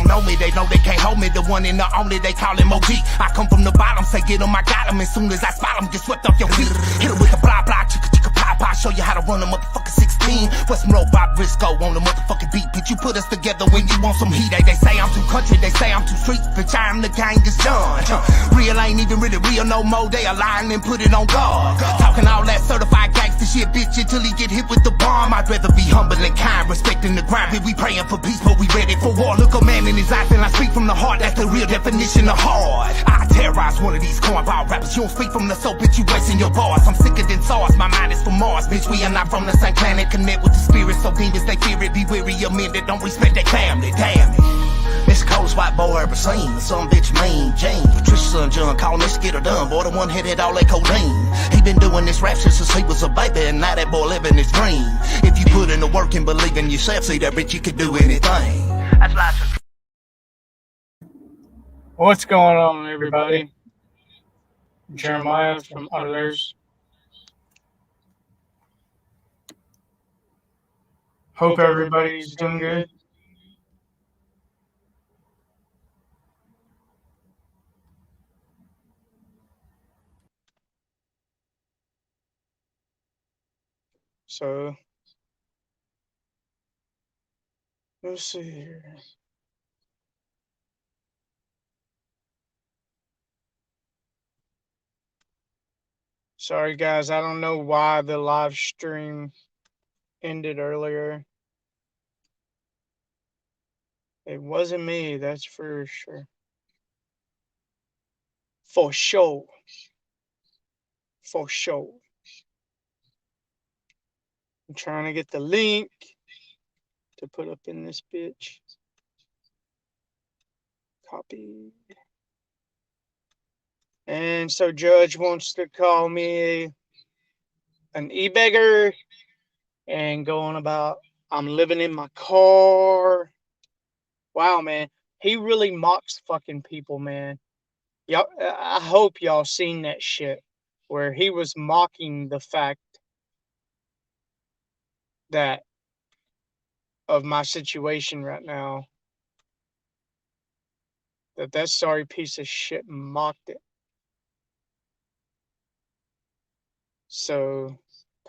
don't know me, they know they can't hold me. The one and the only, they call him OG. I come from the bottom, say get him, I got him. As soon as I spot him, get swept off your feet. Hit him with the blah blah, chicka chicka pop pop. Show you how to run a motherfucking 16. West Monroe, Bob Briscoe on the motherfucking beat. Bitch, you put us together when you want some heat. They say I'm too country, they say I'm too street. Bitch, I'm the gang that's done. Real ain't even really real no more. They are lying and put it on guard. Talking all that certified gangster shit, bitch, until he get hit with the bomb. I'd rather be humble and kind, respecting the grind. We praying for peace, but we ready for war. Look a man in his eyes and I speak from the heart. That's the real definition of hard. I terrorize one of these cornball rappers. You don't speak from the soul, bitch, you wasting your bars. I'm sicker than SARS, my mind is from Mars. Bitch, we are not from the same planet. Connect with the spirit, so demons they fear it. Be weary of men that don't respect their family. Damn it. This the coldest white boy ever seen. Some bitch mean James. Patricia's son John, call this get her done. Boy, the one headed all that codeine. He been doing this rap shit since he was a baby, and now that boy living his dream. If you put in the work and believe in yourself, see that bitch, you can do anything. That's life. What's going on, everybody? Jeremiah from Others. Hope everybody's doing good. So, let's see here. Sorry, guys, I don't know why the live stream ended earlier. It wasn't me, that's for sure. For sure. For sure. I'm trying to get the link to put up in this bitch. Copy. And so Judge wants to call me an e-beggar and go on about I'm living in my car. Wow, man. He really mocks fucking people, man. Y'all, I hope y'all seen that shit where he was mocking the fact that of my situation right now. That sorry piece of shit mocked it. So,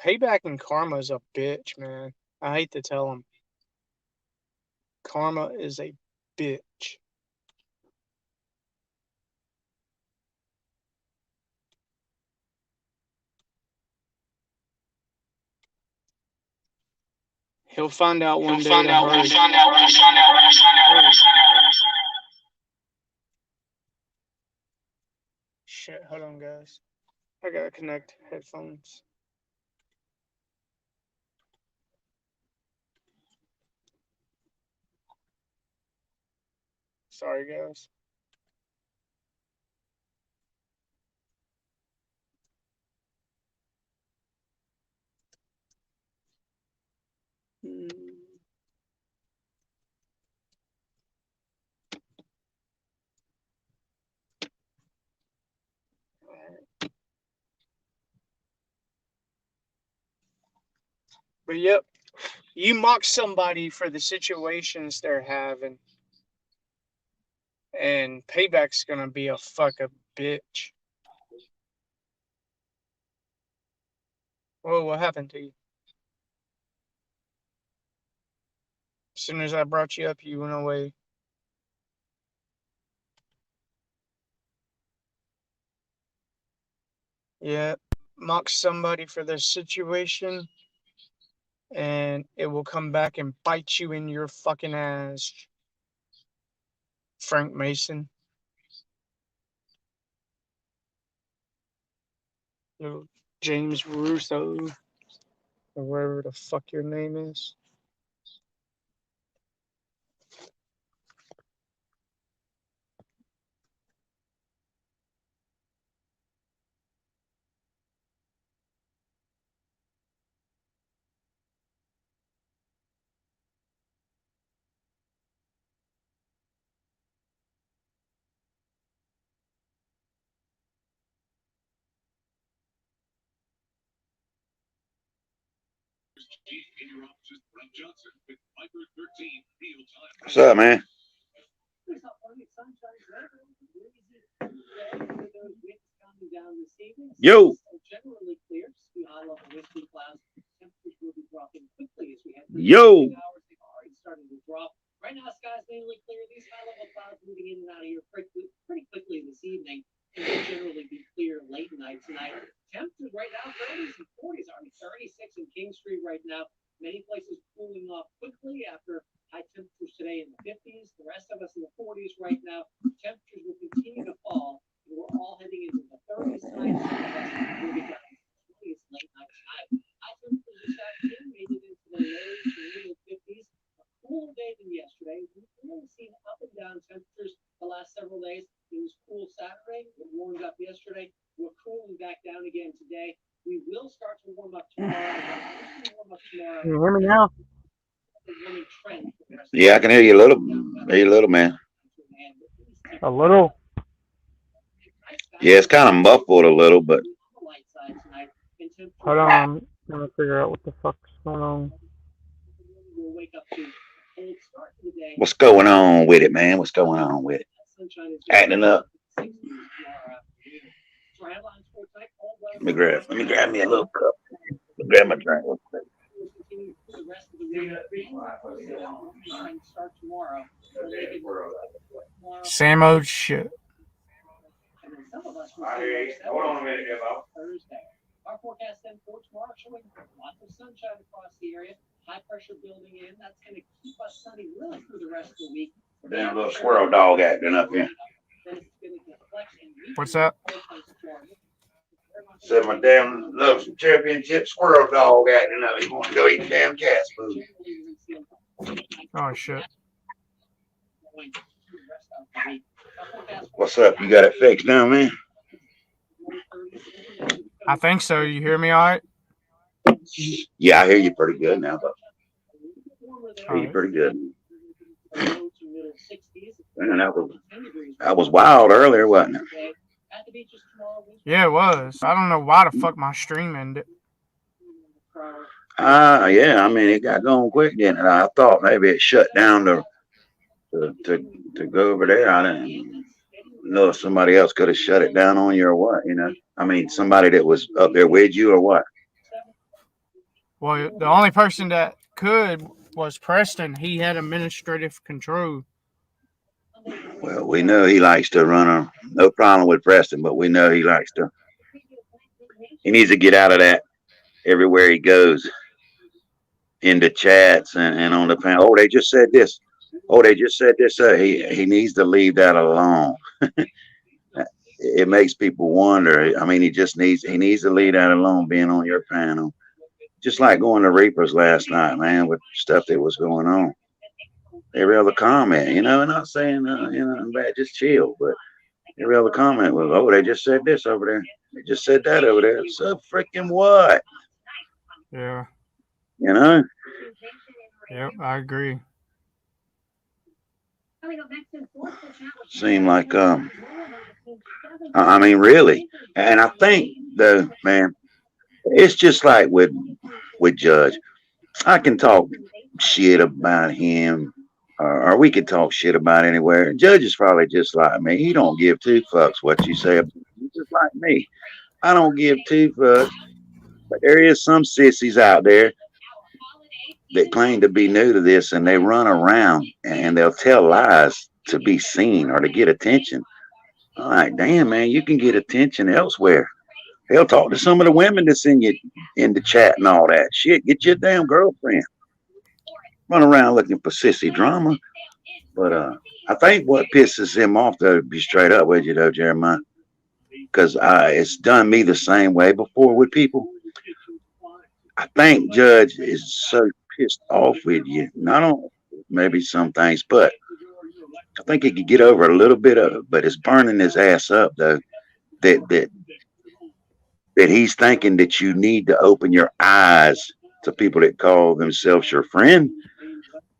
Payback and Karma is a bitch, man. I hate to tell him. Karma is a bitch. He'll find out one day. Shit, hold on, guys. I gotta connect headphones. Sorry, guys. But yep, you mock somebody for the situations they're having, and Payback's gonna be a fucking bitch. Whoa, what happened to you? As soon as I brought you up, you went away. Yeah, mock somebody for their situation, and it will come back and bite you in your fucking ass. Frank Mason. Little James Russo, or whatever the fuck your name is. What's up, man? Yo. Yo. Right now, skies mainly clear. These high-level clouds moving in and out of here pretty quickly this evening. It will generally be clear late night tonight. Temperatures right now, 30s and 40s. 36 in King Street right now. Many places cooling off quickly after high temperatures today in the 50s. The rest of us in the 40s right now. Temperatures will continue to fall. We're all heading into the 30s tonight. Some of us will be down to the 20s late night tonight. High temperatures this afternoon made it into the low to middle 50s. Cooler day than yesterday. We've really seen up and down temperatures the last several days. It was cool Saturday. It warmed up yesterday. We're cooling back down again today. We will start to warm up tomorrow. Can you hear me now? Yeah, I can hear you a little. Hear you a little, man. A little. Yeah, it's kind of muffled a little, but Hold on. I'm trying to figure out what the fuck's going on. what's going on with it, man? What's going on with it? Acting up. Let me grab me a little cup. Grab my drink real quick. Same old shit. Hold on a minute, Our forecast then for tomorrow showing lots of sunshine across the area. High pressure building in. That's going to keep us sunny really through the rest of the week. Damn little squirrel dog acting up here. What's that? Said my damn little championship squirrel dog acting up. He want to go eat damn cat's food. Oh shit. What's up? You got it fixed now, man? I think so. You hear me all right? Yeah, I hear you pretty good now, but I hear you Alright. pretty good. Man, that was wild earlier, wasn't it? Yeah, it was. I don't know why the fuck my stream ended. Yeah, I mean, it got going quick, didn't it? I thought maybe it shut down to go over there. I didn't know if somebody else could have shut it down on you or what, you know. I mean, somebody that was up there with you or what? Well, the only person that could was Preston. He had administrative control. Well, we know he likes to run no problem with Preston, but we know he needs to get out of that everywhere he goes, into chats and on the panel. Oh, they just said this. Oh, they just said this. He needs to leave that alone. It makes people wonder. I mean, he needs to leave that alone, being on your panel. Just like going to Reapers last night, man, with stuff that was going on. Every other comment, you know, not saying, bad, just chill. But every other comment was, oh, they just said this over there. They just said that over there. So freaking what? Yeah. You know? Yep, I agree. Seem like, I mean, really. And I think, though, man, it's just like with Judge. I can talk shit about him, or we could talk shit about anywhere. Judge is probably just like me. He don't give two fucks what you say about him. Just like me. I don't give two fucks. But there is some sissies out there that claim to be new to this, and they run around and they'll tell lies to be seen or to get attention. I'm like, damn, man, you can get attention elsewhere. Hell, talk to some of the women that's in the chat and all that shit. Get your damn girlfriend. Run around looking for sissy drama. But I think what pisses him off, though, to be straight up with you, though, Jeremiah, because it's done me the same way before with people. I think Judge is so pissed off with you. Not on maybe some things, but I think he could get over a little bit of it. But it's burning his ass up, though, that he's thinking that you need to open your eyes to people that call themselves your friend.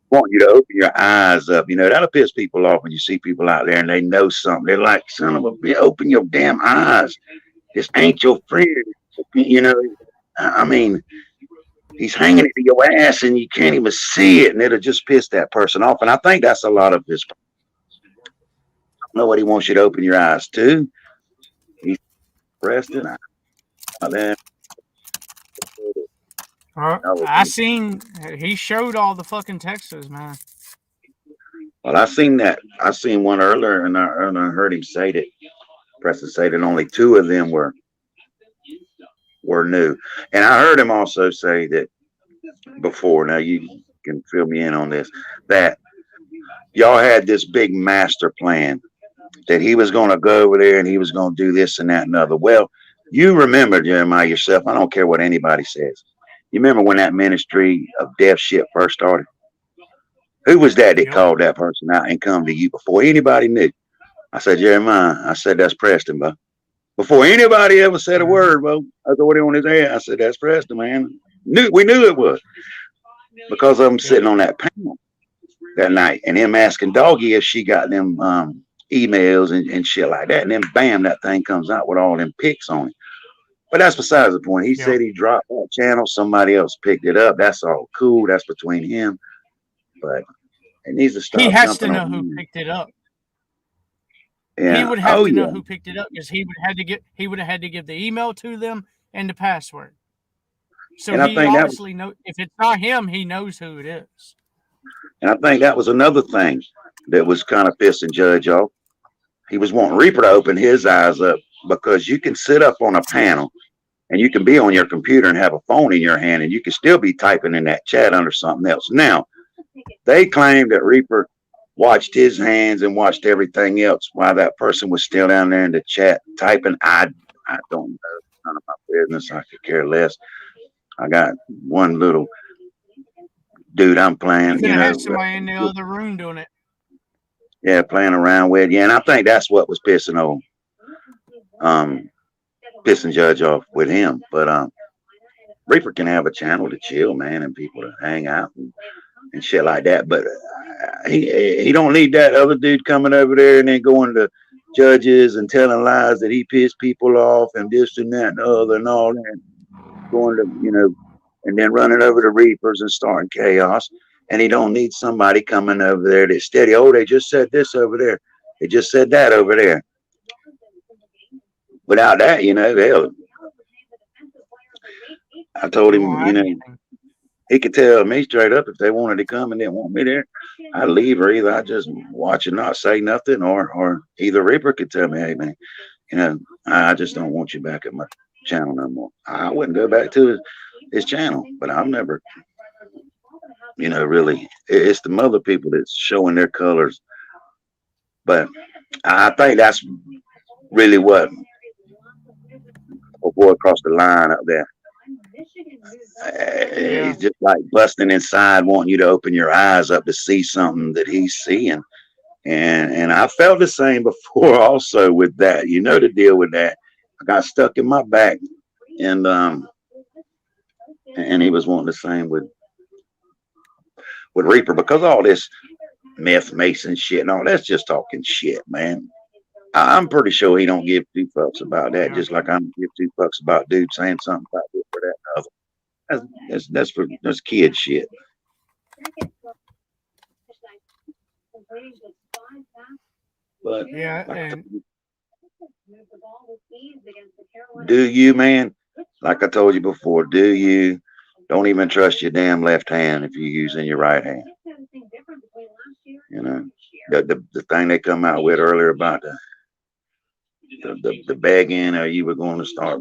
Want you to open your eyes up. You know, that'll piss people off when you see people out there and they know something. They're like, son of a bitch, open your damn eyes. This ain't your friend. You know, I mean, he's hanging it to your ass and you can't even see it, and it'll just piss that person off. And I think that's a lot of his. Nobody wants you to open your eyes to. He's Preston. Then I seen he showed all the fucking Texas, man. well, I seen that. I seen one earlier, and I heard him say that. Preston say that only 2 of them were new, and I heard him also say that before. Now you can fill me in on this. That y'all had this big master plan that he was going to go over there and he was going to do this and that and other. Well, you remember, Jeremiah, yourself. I don't care what anybody says. You remember when that ministry of deaf shit first started? Who was that Yep. called that person out and come to you before anybody knew? I said, Jeremiah. I said, that's Preston, bro. Before anybody ever said a word, bro. I was already on his head. I said, that's Preston, man. We knew it was because of him sitting on that panel that night and him asking Doggy if she got them emails and shit like that. And then bam, that thing comes out with all them pics on it. But that's besides the point. He said he dropped that channel. Somebody else picked it up. That's all cool. That's between him. But it needs to stop. He has to know who picked it up. Yeah. He would have to know who picked it up because he would have had to give the email to them and the password. So and he obviously knows if it's not him, he knows who it is. And I think that was another thing that was kind of pissing Judge off. He was wanting Reaper to open his eyes up because you can sit up on a panel and you can be on your computer and have a phone in your hand and you can still be typing in that chat under something else. Now, they claim that Reaper watched his hands and watched everything else while that person was still down there in the chat typing. I don't know. None of my business. I could care less. I got one little dude I'm playing. You have somebody in the other room doing it. Yeah, playing around with. Yeah, and I think that's what was pissing Judge off with him. But Reaper can have a channel to chill, man, and people to hang out and shit like that. But he don't need that other dude coming over there and then going to judges and telling lies that he pissed people off and this and that and other and all that. Going to, and then running over to Reapers and starting chaos. And he don't need somebody coming over there that's steady. Oh, they just said this over there. They just said that over there. Without that, hell. I told him, he could tell me straight up if they wanted to come and didn't want me there. I'd leave, or either I just watch and not say nothing, or either Reaper could tell me, hey man, I just don't want you back at my channel no more. I wouldn't go back to his channel, but I've never, really, it's the mother people that's showing their colors. But I think that's really what a boy across the line up there. He's just like busting inside, wanting you to open your eyes up to see something that he's seeing. And I felt the same before also with that. The deal with that. I got stuck in my back, and he was wanting the same with Reaper, because all this myth mason shit and all that's just talking shit, man. I'm pretty sure he don't give 2 fucks about that, just like I don't give 2 fucks about dude saying something about this or that and other. That's kid shit. But do you, man? Like I told you before, do you? Don't even trust your damn left hand if you're using your right hand. The thing they come out with earlier about the begging, or you were going to start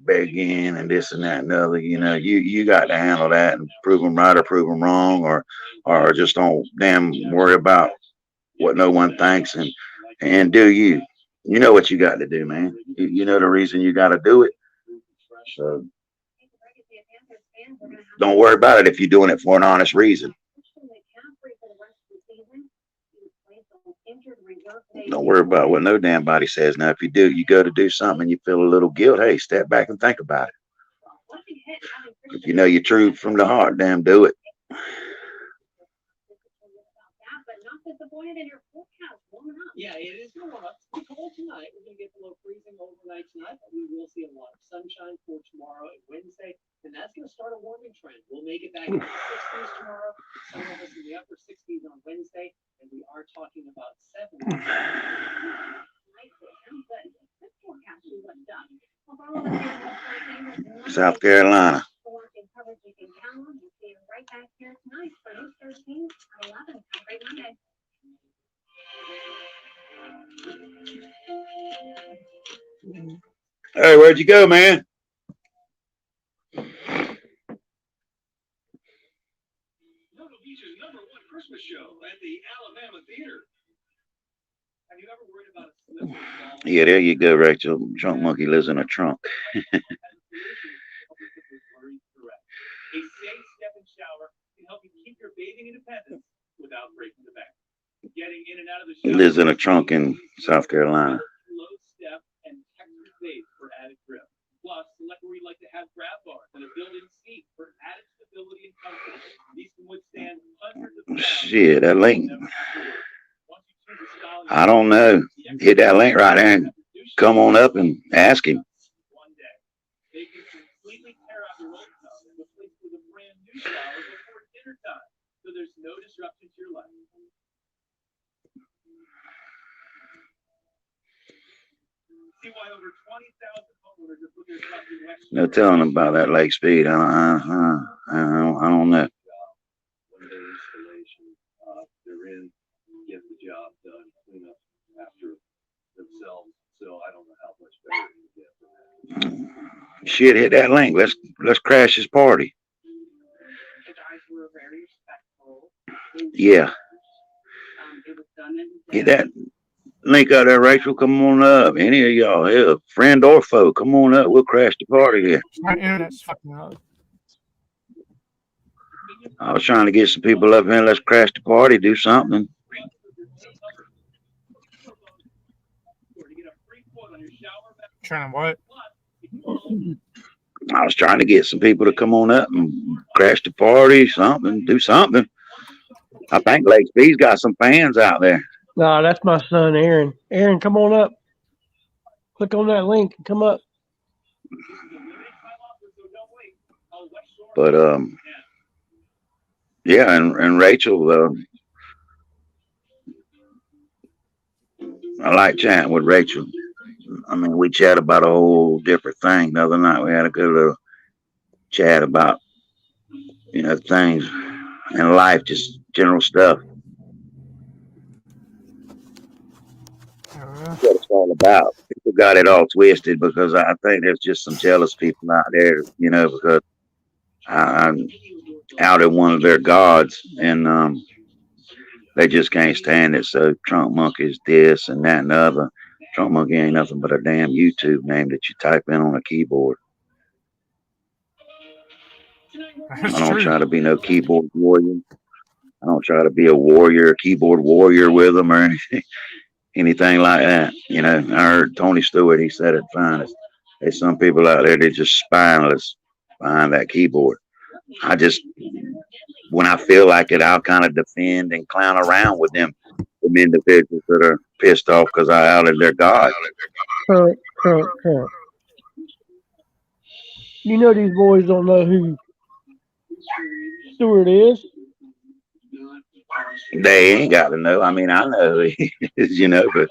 begging and this and that and other. You got to handle that and prove them right or prove them wrong, or just don't damn worry about what no one thinks and do you. You know what you got to do, man. You know the reason you got to do it. So don't worry about it if you're doing it for an honest reason. Don't worry about what no damn body says. Now, if you do, you go to do something and you feel a little guilt, hey, step back and think about it. If you know you're true from the heart, damn, do it. Yeah, it is going to warm up. It's cold tonight. We're going to get below freezing overnight tonight, but we will see a lot of sunshine for tomorrow and Wednesday, and that's going to start a warming trend. We'll make it back in the 60s tomorrow. Some of us in the upper 60s on Wednesday, and we are talking about 70s. South Carolina. Hey, where'd you go, man? Myrtle Beach's #1 Christmas show at the Alabama Theater. Have you ever worried about a slip or fall? Yeah, there you go, Rachel. Trunk monkey lives in a trunk. A safe step-in shower can help you keep your bathing independence without breaking the bank. Getting in and out of the He shower lives in a trunk in South Carolina. low step and textured base for added grip. Plus, select where you'd like to have grab bars and a built-in seat for added stability and comfort. These can withstand hundreds of pounds. Shit, that link. Once you choose a style you I don't know. Hit that link right there and come on up and ask him. one day, they can completely tear out your old style and replace it with a brand new style before dinner time, so there's no disruption to your life. See why over 20,000 homeowners have put their trust in Wexford. No telling him about that lake speed. I don't know. One day installation, they're in, get the job done, clean up after themselves. So I don't know how much better you get from that. Shit, hit that link. Let's crash this party. The guys were very respectful. Yeah. It was done in Hit that link out there, Rachel. Come on up. Any of y'all, hell, friend or foe, come on up. We'll crash the party here. My internet's fucking up. I was trying to get some people up here. Let's crash the party. Do something. Trying to what? I was trying to get some people to come on up and crash the party. Something. Do something. I think Lake Speed's got some fans out there. No, that's my son, Aaron. Aaron, come on up. Click on that link and come up. But yeah, and Rachel, I like chatting with Rachel. I mean, we chat about a whole different thing. The other night we had a good little chat about, you know, things in life, just general stuff. That's what it's all about. People got it all twisted because I think there's just some jealous people out there, you know, because I'm out at one of their gods and they just can't stand it. So Trunk Monkey's this and that and the other. Trunk Monkey ain't nothing but a damn YouTube name that you type in on a keyboard. That's I don't true. try to be no keyboard warrior. I don't try to be a warrior, keyboard warrior with them or anything like that. You know, I heard Tony Stewart, he said it fine. There's some people out there that just spineless behind that keyboard. I just, when I feel like it, I'll kind of defend and clown around with them individuals that are pissed off because I outed their God. Current. You know these boys don't know who Stewart is. They ain't got to know. I mean, I know who he is, you know, but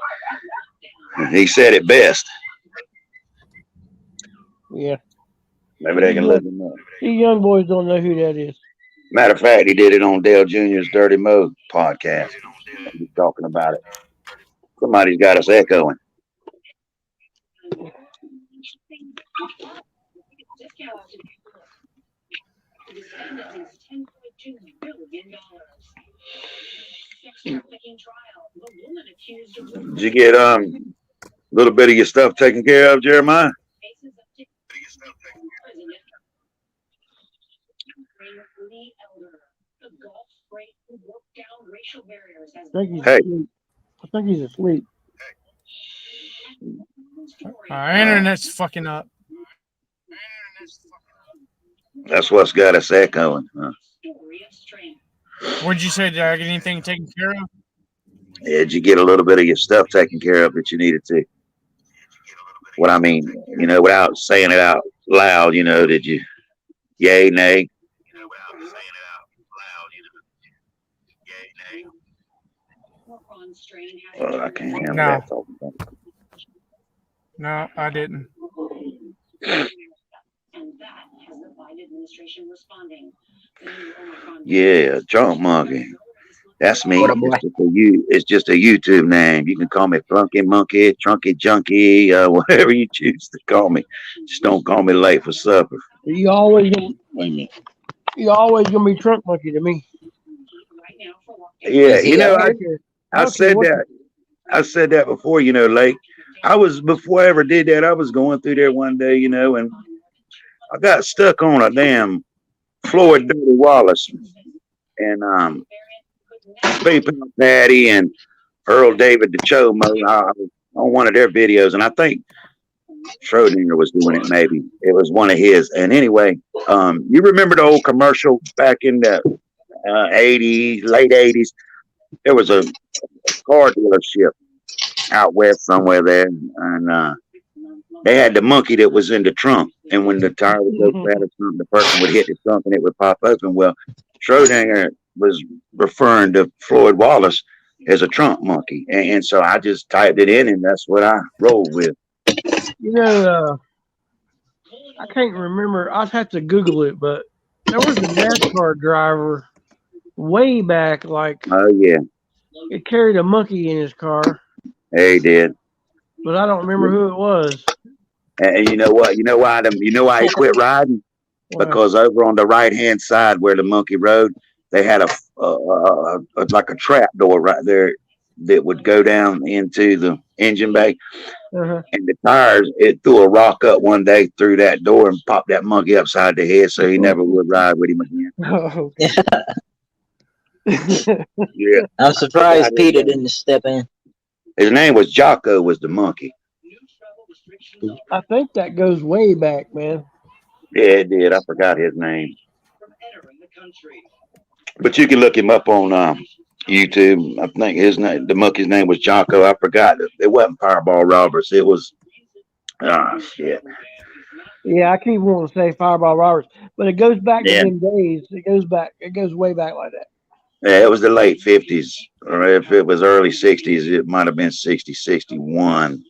he said it best. Yeah. Maybe they can let him know. These young boys don't know who that is. Matter of fact, he did it on Dale Jr.'s Dirty Mo podcast. He's talking about it. Somebody's got us echoing. Did you get a little bit of your stuff taken care of, Jeremiah? I think he's asleep. Our internet's fucking up. That's what's got us echoing. Huh? What'd you say? Did I get anything taken care of? Yeah, did you get a little bit of your stuff taken care of that you needed to? What I mean, you know, without saying it out loud, you know, did you yay, nay? Well, I can't handle No. that talking about. No, I didn't. administration responding. The new Omicron Yeah, Trunk Monkey. That's me. What a boy. It's just a YouTube name. You can call me Flunky Monkey, Trunky Junkie, whatever you choose to call me. Just don't call me late for supper. You always gonna, Wait a minute. you always gonna be trunk monkey to me. right now for lockdown. Yeah, Is he you know, up I, here? I said that. I said that before, you know, Lake. Before I ever did that, I was going through there one day, you know, and I got stuck on a damn Floyd Dirty Wallace and PayPal Patty and Earl David DeChomo on one of their videos, and I think Schrodinger was doing it. Maybe it was one of his. And anyway, you remember the old commercial back in the '80s, late '80s? There was a car dealership out west somewhere there, and they had the monkey that was in the trunk. And when the tire would go flat or something, the person would hit the trunk and it would pop open. Well, Schrodinger was referring to Floyd Wallace as a trunk monkey, and so I just typed it in, and that's what I rolled with. You know, I can't remember. I'd have to Google it, but there was a NASCAR driver way back, like Oh yeah, it carried a monkey in his car, he did. but I don't remember who it was. And you know what? You know why he quit riding? Why? Because over on the right hand side where the monkey rode, they had a like a trap door right there that would go down into the engine bay. Uh-huh. And the tires, it threw a rock up one day through that door and popped that monkey upside the head, so he never would ride with him again. Oh, Yeah, I'm surprised Peter didn't step in. his name was Jocko, was the monkey. I think that goes way back, man. Yeah, it did. I forgot his name, from entering the country. but you can look him up on YouTube. I think the monkey's name was Jocko. I forgot. It wasn't Fireball Roberts. It was shit. Yeah, I keep wanting to say Fireball Roberts, but it goes back Yeah. to them days. It goes way back like that. Yeah, it was the late 50s, or if it was early 60s, it might have been 60, 61.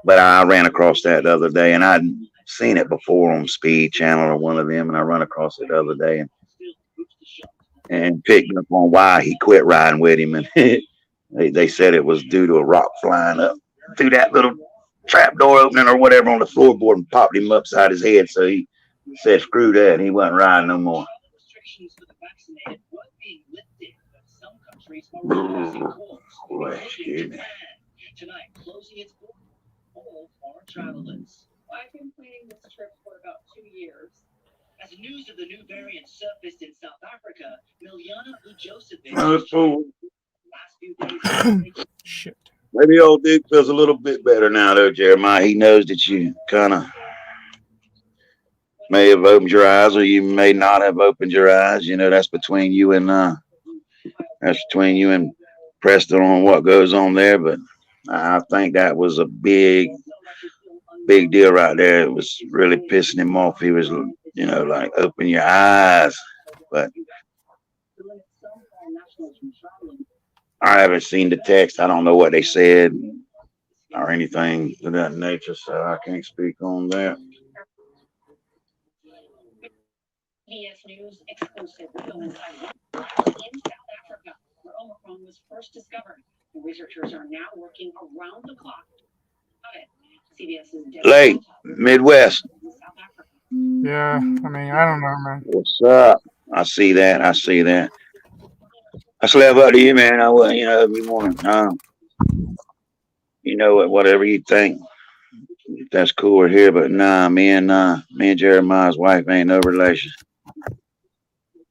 But I ran across that the other day, and I'd seen it before on Speed Channel or one of them, and I run across it the other day and picked up on why he quit riding with him. And they said it was due to a rock flying up through that little trap door opening or whatever on the floorboard and popped him upside his head. So he said, screw that. He wasn't riding no more. Restrictions for the vaccinated were being lifted, but some countries are reducing calls, Boy, including excuse me. Japan. Tonight, closing its borders for all foreign travelers. I've been planning this trip for about 2 years. As news of the new variant surfaced in South Africa, Miliana Ujosevic last few days. Shit. Maybe old Duke feels a little bit better now, though, Jeremiah. He knows that you kind of may have opened your eyes, or you may not have opened your eyes. You know, that's between you and Preston on what goes on there. But I think that was a big deal right there. It was really pissing him off. He was, you know, like, open your eyes. But I haven't seen the text. I don't know what they said or anything of that nature, so I can't speak on that. PBS News exclusive in South Africa, where Omicron was first discovered. The researchers are now working around the clock. CBS's Late, Midwest. Yeah, I mean, I don't know, man. What's up? I see that. I slap up to you, man. I will, you know, every morning. You know what? Whatever you think, that's cooler here. But nah, me and Jeremiah's wife ain't no relation.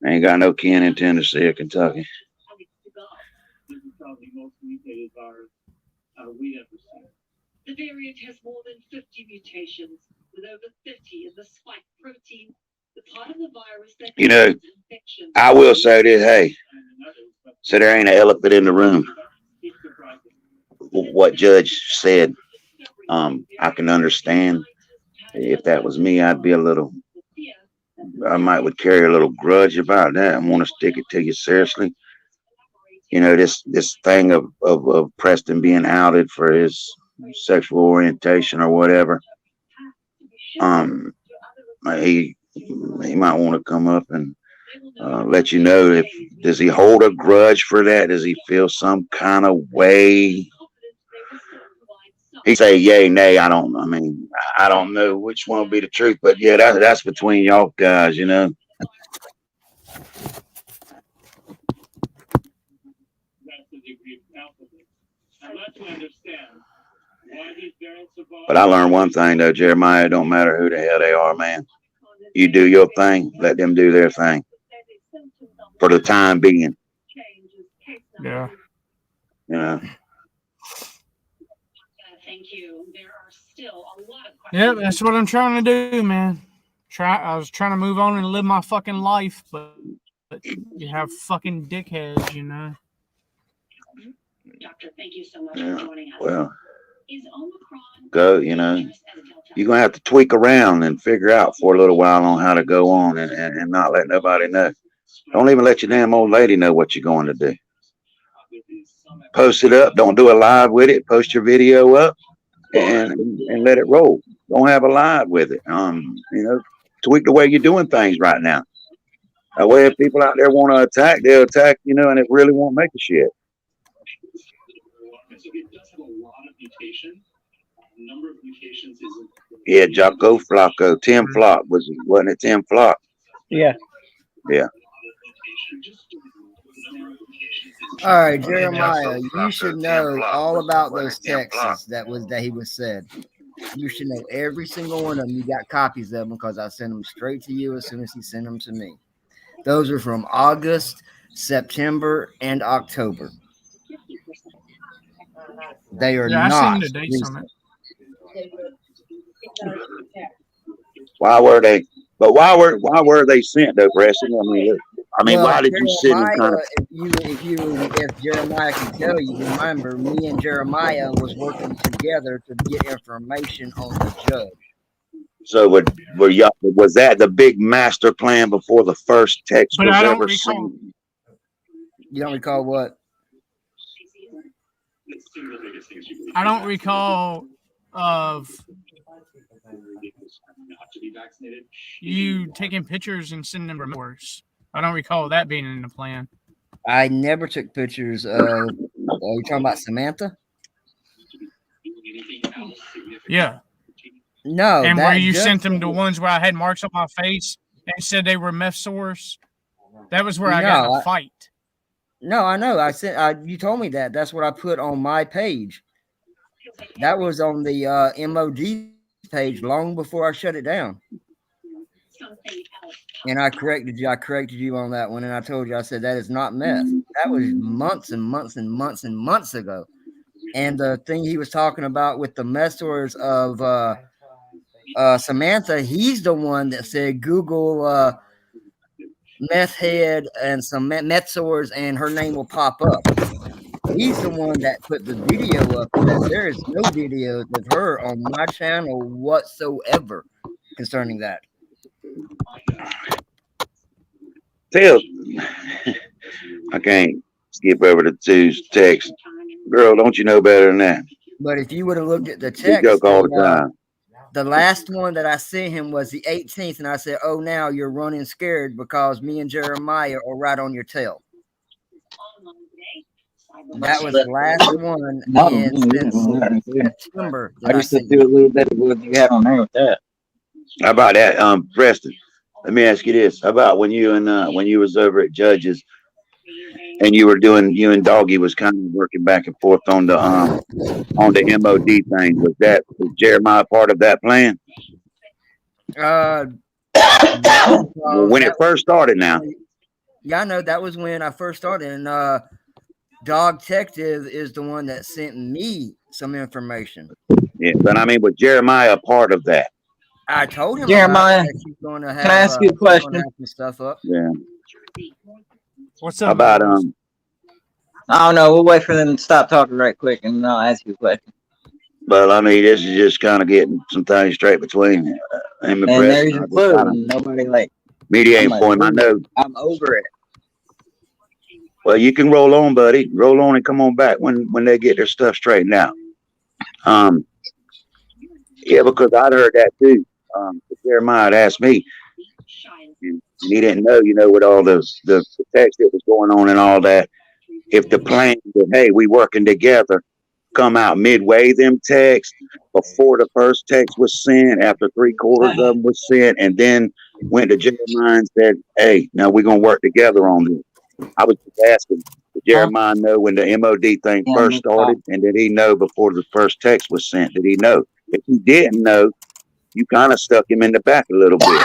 Ain't got no kin in Tennessee or Kentucky. The variant has more than 50 mutations, with over 50 in the spike protein, the part of the virus that You know, causes infection. I will say this, hey, so there ain't an elephant in the room. What Judge said, I can understand. If that was me, I would carry a little grudge about that and want to stick it to you seriously. You know, this thing of Preston being outed for his sexual orientation or whatever. he might want to come up and let you know if does he hold a grudge for that? Does he feel some kind of way? He say yay, nay. I don't know which one will be the truth, but yeah, that's between y'all guys, you know. But I learned one thing though, Jeremiah. It don't matter who the hell they are, man. You do your thing, let them do their thing for the time being. Yeah. You know. Thank you. There are still a lot of questions. Yeah, that's what I'm trying to do, man. I was trying to move on and live my fucking life, but you have fucking dickheads, you know. Doctor, thank you so much Yeah. for joining us. Well, Is Omicron go, you know. You're gonna have to tweak around and figure out for a little while on how to go on and not let nobody know. Don't even let your damn old lady know what you're going to do. Post it up. Don't do a live with it. Post your video up and let it roll. Don't have a live with it. You know, tweak the way you're doing things right now. That way, if people out there want to attack, they'll attack, you know, and it really won't make a shit. It does have a lot of mutation. Number of mutations is Yeah, Jocko Flocko. Tim Flock wasn't it Tim Flock? Yeah. Yeah. All right, Jeremiah, you should know all about those texts that he was said. You should know every single one of them. You got copies of them because I sent them straight to you as soon as he sent them to me. Those are from August, September, and October. They are Yeah, I not seen the dates on it. Why were they? But why were they sent though, Preston? I mean, Well, why did you send them? Kind of, if Jeremiah can tell you, remember me and Jeremiah was working together to get information on the judge. so was that the big master plan before the first text But was I don't ever recall. seen? You don't recall what? I don't recall of you taking pictures and sending them reports. I don't recall that being in the plan. I never took pictures of. Are you talking about Samantha? Yeah. No. And where you just sent them the ones where I had marks on my face and said they were meth sores. That was where I got in a fight. No, I know. I said you told me that. That's what I put on my page. That was on the MOD page long before I shut it down. And I corrected you. I corrected you on that one, and I told you. I said that is not meth. That was months and months and months and months ago. And the thing he was talking about with the meth sores of Samantha, he's the one that said Google meth head and some meth sores, and her name will pop up. He's the one that put the video up. That there is no videos of her on my channel whatsoever concerning that. Tell, I can't skip over the two text. Girl, don't you know better than that? But if you would have looked at the You text, joke all the time. the last one that I sent him was the 18th, and I said, "Oh, now you're running scared because me and Jeremiah are right on your tail." That was the last one in September. I used to do a little bit of what you had on there with that. How about that, Preston? Let me ask you this: how about when you was over at Judges, and you and Doggy was kind of working back and forth on the MOD thing? Was Jeremiah part of that plan? When it first started, now. Yeah, I know that was when I first started, and Dog Detective is the one that sent me some information. Yeah, but I mean, was Jeremiah a part of that? I told him Jeremiah, that she's going to have. can I ask you a question? Stuff up. Yeah. What's How up? about I don't know. We'll wait for them to stop talking right quick, and then I'll ask you a question. But I mean, this is just kind of getting some things straight between him and And there's Preston. a clue. And nobody Mediating I'm for him. I know. I'm over it. Well, you can roll on, buddy. Roll on and come on back when they get their stuff straightened out. Yeah, because I'd heard that too. Jeremiah had asked me, and he didn't know, with all the text that was going on and all that, if the plan that, hey, we working together, come out midway them texts before the first text was sent, after 3/4 of them was sent, and then went to Jeremiah and said, hey, now we're going to work together on this. I was just asking, did Jeremiah know when the MOD thing first started? And did he know before the first text was sent? Did he know? If he didn't know, you kind of stuck him in the back a little bit.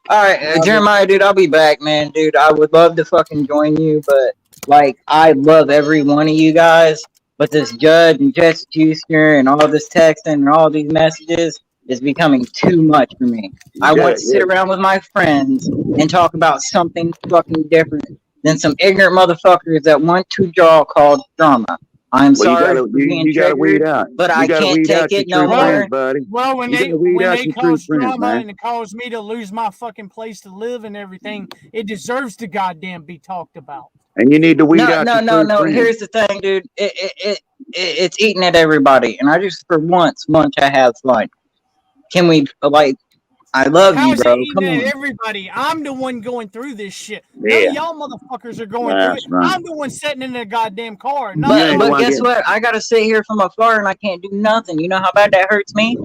All right, Jeremiah, dude, I'll be back, man. Dude, I would love to fucking join you, but like, I love every one of you guys. But this Judge and Jess Juicer and all this texting and all these messages is becoming too much for me. I want to sit around with my friends and talk about something fucking different than some ignorant motherfuckers that want to draw called drama. I'm sorry for being triggered, but I can't take it no more. Well, when they cause drama and it caused me to lose my fucking place to live and everything, it deserves to goddamn be talked about. And you need to weed out. No. Here's the thing, dude. It's eating at everybody, and I just for once I have fun. Can we like? I love you, bro. Come on. Everybody, I'm the one going through this shit. Yeah. Y'all motherfuckers are going through it. Right. I'm the one sitting in the goddamn car. But guess what? I gotta sit here from afar and I can't do nothing. You know how bad that hurts me?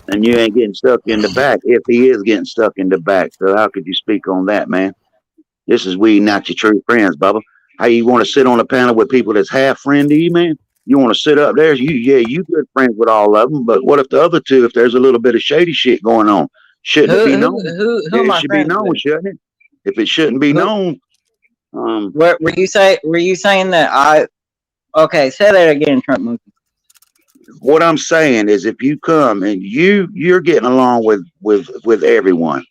And you ain't getting stuck in the back. If he is getting stuck in the back, so how could you speak on that, man? This is weeding out your true friends, Bubba. How you want to sit on a panel with people that's half friend to you, man? You want to sit up there? You good friends with all of them, but what if the other two, if there's a little bit of shady shit going on, shouldn't it be known? It should be known, shouldn't it? If it shouldn't be known, what were you saying? Were you saying that Okay, say that again, Trump Monkey. What I'm saying is, if you come and you're getting along with everyone,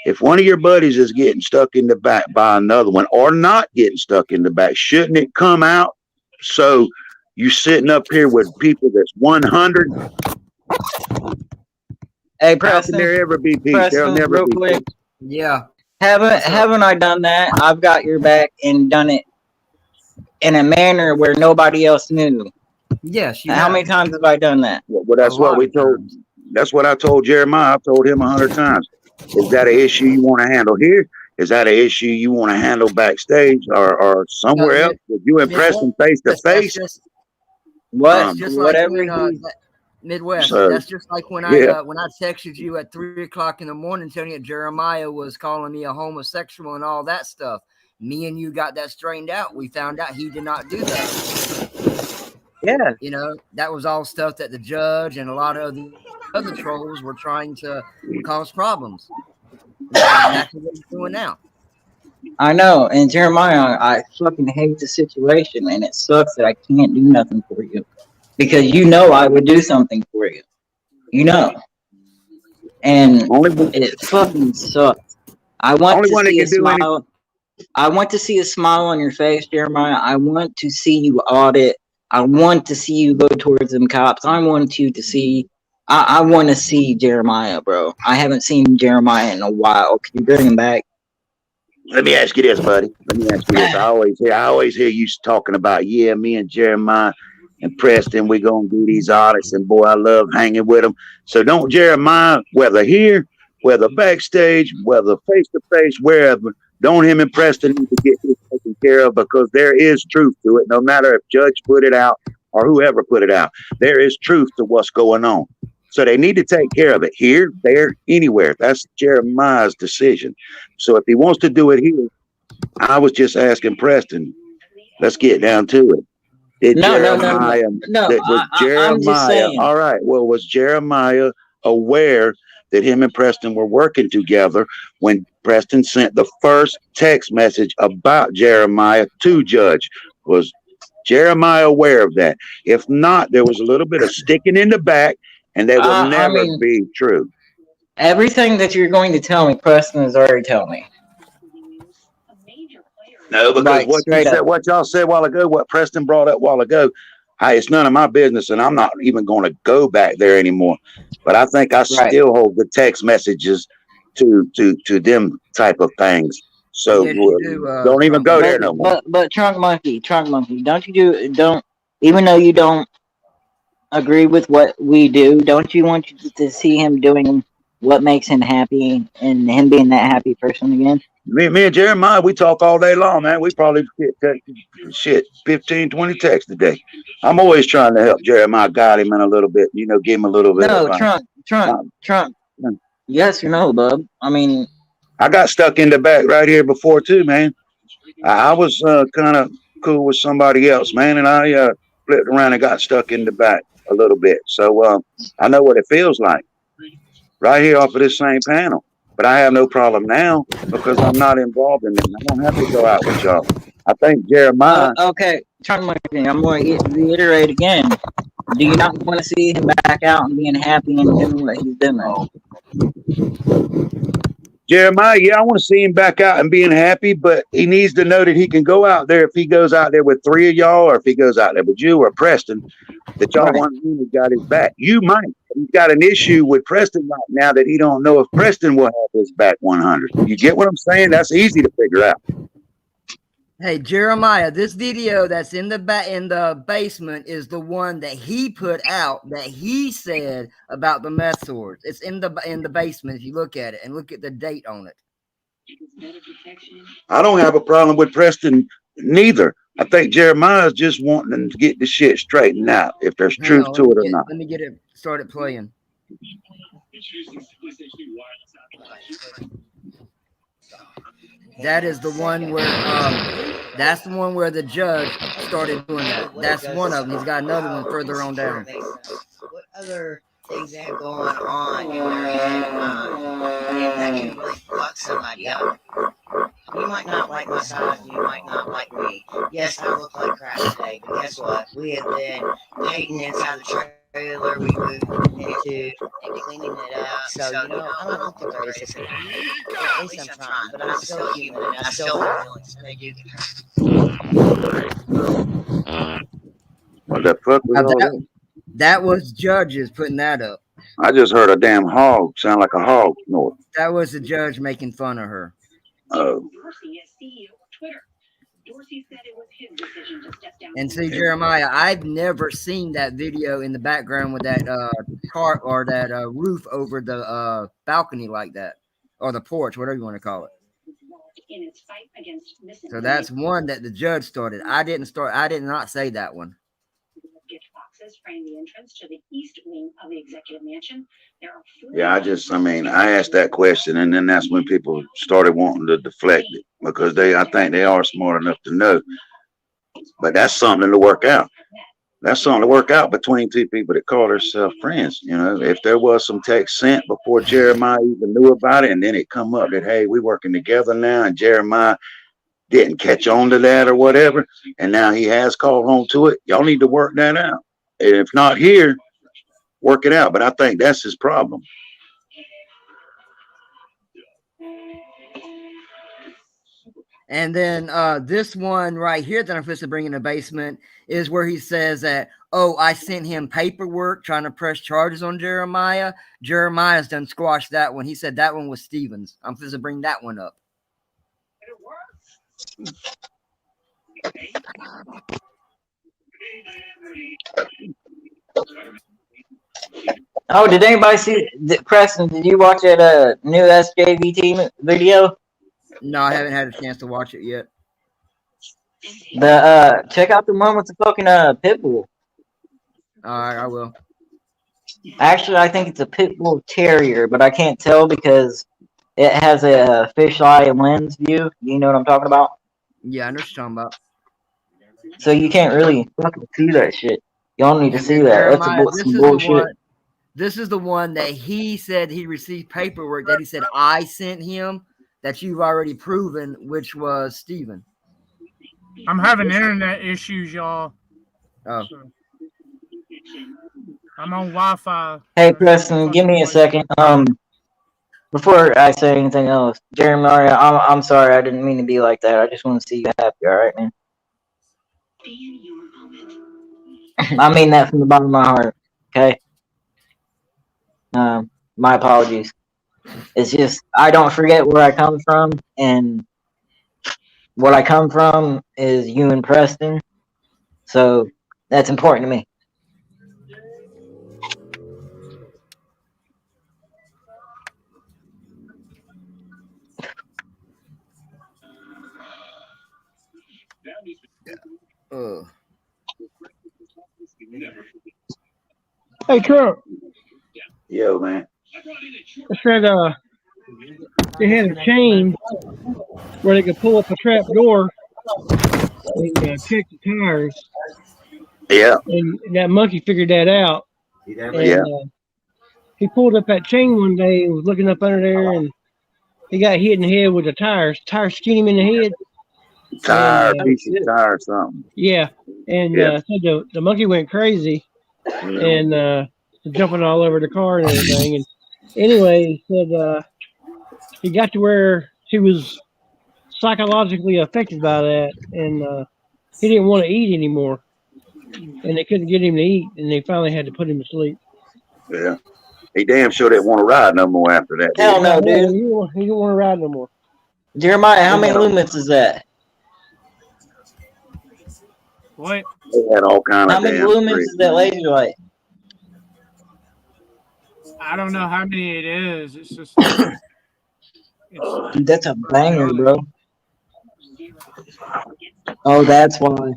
if one of your buddies is getting stuck in the back by another one, or not getting stuck in the back, shouldn't it come out? So you sitting up here with people that's 100. Hey, Preston. How can there ever be peace? Preston, There'll never real be quick. peace. Yeah. Haven't I done that? I've got your back and done it in a manner where nobody else knew. Yes. How many times have I done that? Well, that's what we told. That's what I told Jeremiah. I told him 100 times. Is that an issue you want to handle here? Is that an issue you want to handle backstage or somewhere else? If you impress them face to face, whatever. Midwest. So, that's just like when I texted you at 3:00 in the morning telling you Jeremiah was calling me a homosexual and all that stuff. Me and you got that straightened out. We found out he did not do that. Yeah. You know, that was all stuff that the judge and a lot of other trolls were trying to cause problems. That's exactly what he's doing now. I know. And Jeremiah, I fucking hate the situation, and it sucks that I can't do nothing for you. Because you know I would do something for you. You know. And it fucking sucks. I want to see a smile. I want to see a smile on your face, Jeremiah. I want to see you audit. I want to see you go towards them cops. I want you to see. I want to see Jeremiah, bro. I haven't seen Jeremiah in a while. Can you bring him back? Let me ask you this, buddy. Let me ask you this. I always hear you talking about, me and Jeremiah and Preston, we're going to do these audits, and boy, I love hanging with them. So don't Jeremiah, whether here, whether backstage, whether face-to-face, wherever, don't him and Preston need to get this taken care of, because there is truth to it, no matter if Judge put it out or whoever put it out. There is truth to what's going on. So they need to take care of it here, there, anywhere. That's Jeremiah's decision. So if he wants to do it here, I was just asking Preston, let's get down to it. No. I'm just saying. All right. Well, was Jeremiah aware that him and Preston were working together when Preston sent the first text message about Jeremiah to Judge? Was Jeremiah aware of that? If not, there was a little bit of sticking in the back, and that will never be true. Everything that you're going to tell me, Preston has already told me. No, because what y'all said a while ago, what Preston brought up a while ago, it's none of my business, and I'm not even going to go back there anymore. But I think I still hold the text messages to them type of things. So don't even go there no more. But Trunk Monkey, don't even though you don't agree with what we do? Don't you want to see him doing what makes him happy and him being that happy person again? Me and Jeremiah, we talk all day long, man. We probably get 15, 20 texts a day. I'm always trying to help Jeremiah, guide him in a little bit, give him a little bit of advice. Trump. Yes or no, bub? I mean, I got stuck in the back right here before too, man. I was kind of cool with somebody else, man, and I flipped around and got stuck in the back a little bit. So I know what it feels like right here off of this same panel. But I have no problem now because I'm not involved in it. I don't have to go out with y'all. I think Jeremiah. Okay, I'm going to reiterate again. Do you not want to see him back out and being happy and doing what he's doing? Jeremiah, yeah, I want to see him back out and being happy, but he needs to know that he can go out there if he goes out there with 3 of y'all, or if he goes out there with you or Preston, that y'all want him to got his back. You might. He's got an issue with Preston right now that he don't know if Preston will have his back 100. You get what I'm saying? That's easy to figure out. Hey, Jeremiah, this video that's in the basement is the one that he put out that he said about the meth swords. It's in the basement. If you look at it and look at the date on it. I don't have a problem with Preston neither. I think Jeremiah's just wanting to get the shit straightened out, if there's truth to it or not. Let me get it started playing. That is the one where that's the one where the judge started doing that. That's one of them. He's got another one further on down. What other things that have going on in your head and that can really fuck somebody up? You might not like my size, you might not like me. Yes, I look like crap today, but guess what? We have been hating inside the trailer we moved into and cleaning it up. So, I'm not the greatest. At least I'm trying, but I'm still human and I still have feelings, and they do get hurt. What the fuck was all that? That was judges putting that up. I just heard a damn hog sound like a hog snort. That was the judge making fun of her. Oh. And see, Jeremiah, I've never seen that video in the background with that cart or that roof over the balcony like that, or the porch, whatever you want to call it. So that's one that the judge started. I did not say that one. Frame the entrance to the east wing of the executive mansion. Yeah, I asked that question, and then that's when people started wanting to deflect it because I think they are smart enough to know. But that's something to work out. That's something to work out between two people that call themselves friends. If there was some text sent before Jeremiah even knew about it, and then it come up that, hey, we're working together now, and Jeremiah didn't catch on to that or whatever, and now he has called on to it, y'all need to work that out. And if not here, work it out. But I think that's his problem. And then this one right here that I'm supposed to bring in the basement is where he says that, oh, I sent him paperwork trying to press charges on Jeremiah. Jeremiah's done squashed that one. He said that one was Stevens. I'm supposed to bring that one up. Oh, did anybody see Preston? Did you watch that new SJVT video? No, I haven't had a chance to watch it yet. Check out the one with the fucking pit bull. All right, I will. Actually, I think it's a pit bull terrier, but I can't tell because it has a fisheye lens view. You know what I'm talking about? Yeah, I know what you're talking about. So you can't really fucking see that shit. Y'all need to see that. That's some bullshit. This is the one that he said he received paperwork that he said I sent him that you've already proven, which was Steven. I'm having internet issues, y'all. Oh. I'm on Wi-Fi. Hey, Preston, give me a second. Before I say anything else, Jeremiah, I'm sorry. I didn't mean to be like that. I just want to see you happy, all right, man? I mean that from the bottom of my heart, okay? My apologies. It's just I don't forget where I come from, and what I come from is you and Preston, so that's important to me. Ugh. Hey, Trump. Yo, man. I said they had a chain where they could pull up a trap door and check the tires. Yeah. And that monkey figured that out. And Yeah. he pulled up that chain one day and was looking up under there, and he got hit in the head with the tires. Tires skinned him in the head. Tire, piece of tire or something. Yeah. And Yeah. so the monkey went crazy and jumping all over the car and everything. And anyway, he said he got to where he was psychologically affected by that, and he didn't want to eat anymore. And they couldn't get him to eat, and they finally had to put him to sleep. Yeah. He damn sure didn't want to ride no more after that. Hell no, dude. He didn't want to ride no more. Jeremiah, how many lumens is that? What? They had all kind How of many damn lumens tricks. is that laser light? I don't know how many it is. It's just. That's a banger, bro. Oh, that's why.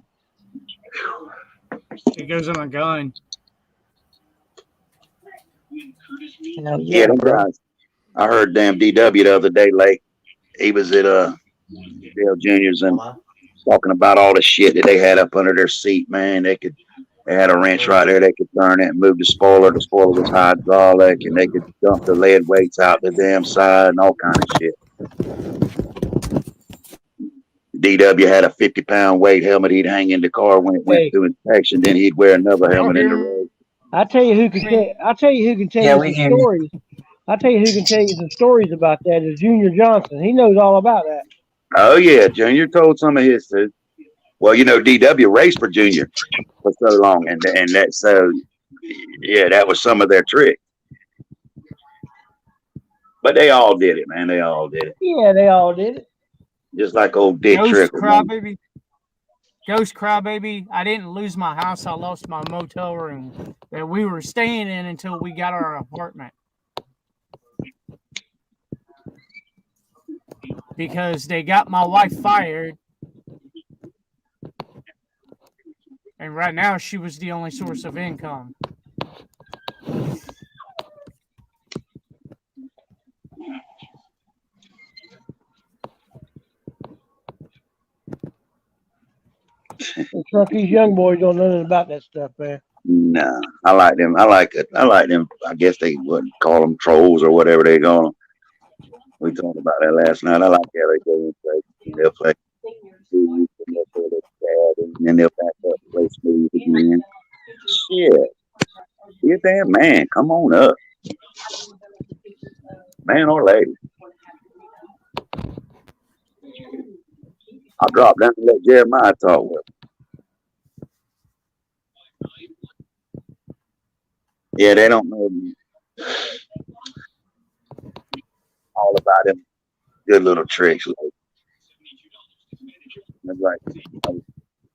It goes in a gun. Hell Yeah, them bro. guys. I heard damn DW the other day, like he was at Dale Junior's and talking about all the shit that they had up under their seat, man. They had a wrench right there, they could turn it and move the spoiler. The spoiler was hydraulic, and they could dump the lead weights out the damn side and all kind of shit. DW had a 50-pound weight helmet he'd hang in the car when it went through inspection. Then he'd wear another helmet in the road. I'll tell you who can tell you some stories. I'll tell you who can tell you some stories about that is Junior Johnson. He knows all about that. Oh yeah, Junior told some of his too. Well, you know, DW raced for Junior for so long, and that so yeah, that was some of their trick. But they all did it, man. They all did it. Yeah, they all did it. Just like old Dick Ghost Trickle. Crybaby. Ghost Crybaby. I didn't lose my house. I lost my motel room that we were staying in until we got our apartment. Because they got my wife fired. And right now she was the only source of income. Truck, these young boys don't know nothing about that stuff, man. Nah, I like them. I like it. I like them. I guess they would call them trolls or whatever they call them. We talked about that last night. I like how they go and play. They'll play. And then they'll back up, play smooth again. Shit. Be a damn man. Come on up. Man or lady. I'll drop down and let Jeremiah talk with him. Yeah, they don't know all about them good little tricks. Like I was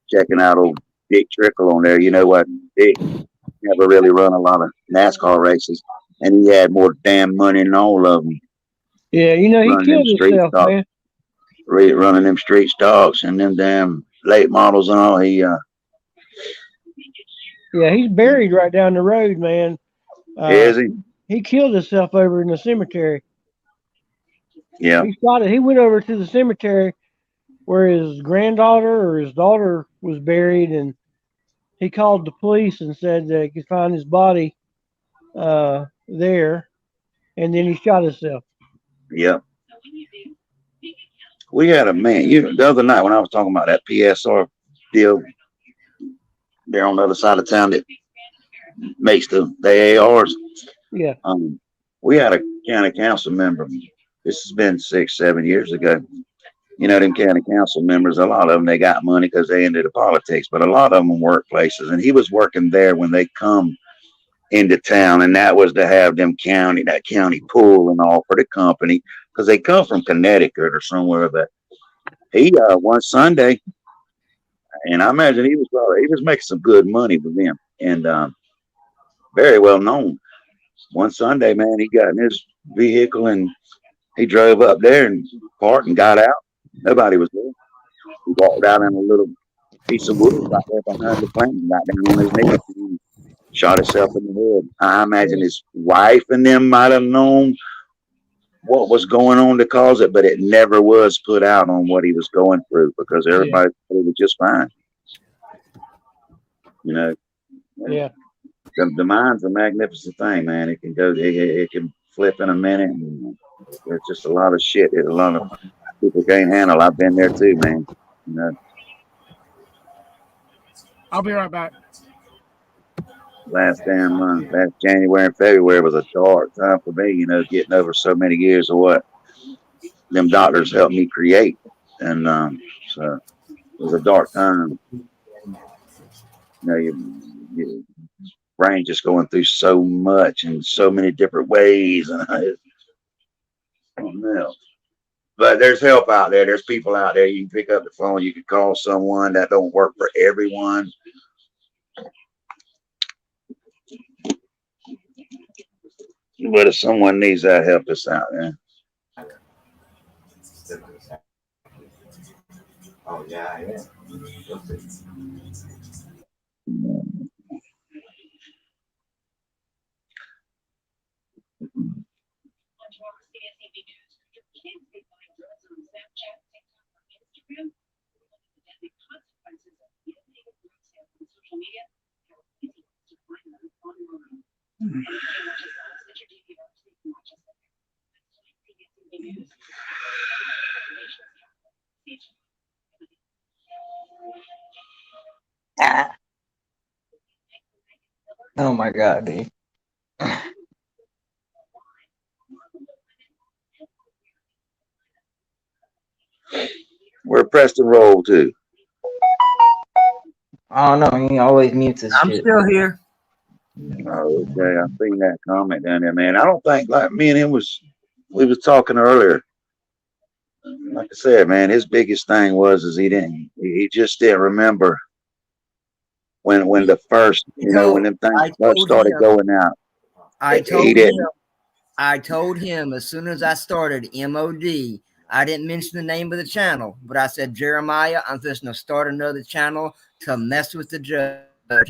checking out old Dick Trickle on there. You know what? Dick never really run a lot of NASCAR races, and he had more damn money than all of them. Yeah, you know, he killed himself, man. Running them street stocks and them damn late models and all. Yeah, he's buried right down the road, man. Is he? He killed himself over in the cemetery. Yeah. He went over to the cemetery where his granddaughter or his daughter was buried, and he called the police and said that he could find his body there, and then he shot himself. Yep. We had a man, the other night when I was talking about that PSR deal there on the other side of town that makes the ARs. Yeah. We had a county council member. This has been 6-7 years ago. You know, them county council members, a lot of them, they got money because they into the politics, but a lot of them work places. And he was working there when they come into town, and that was to have that county pool and all for the company, because they come from Connecticut or somewhere. But he one Sunday, and I imagine he was making some good money with them, and very well known. One Sunday, man, he got in his vehicle and he drove up there and parked and got out. Nobody was there. He walked out in a little piece of wood right there behind the plane, right down on his knee. Shot himself in the head. I imagine his wife and them might have known what was going on to cause it, but it never was put out on what he was going through because everybody thought he was just fine. You know, Yeah. the mind's a magnificent thing, man. It can go, it can flip in a minute. And there's just a lot of shit that a lot of people can't handle. I've been there too, man. You know, I'll be right back. last damn month, last January and February was a dark time for me. You know, getting over so many years of what them doctors helped me create, and so it was a dark time. You know, your brain just going through so much in so many different ways, and something else. But there's help out there. There's people out there. You can pick up the phone. You can call someone. That don't work for everyone. But if someone needs that, help us out, man. Oh yeah, yeah. Oh my God, dude. Where Preston roll to? I don't know. He always mutes his I'm shit. still here. Oh, okay. I seen that comment down there, man. I don't think like me and him we was talking earlier. Like I said, man, his biggest thing is he just didn't remember when the first, when them things first started going out. I told him as soon as I started MOD, I didn't mention the name of the channel, but I said, Jeremiah, I'm just going to start another channel to mess with the judge.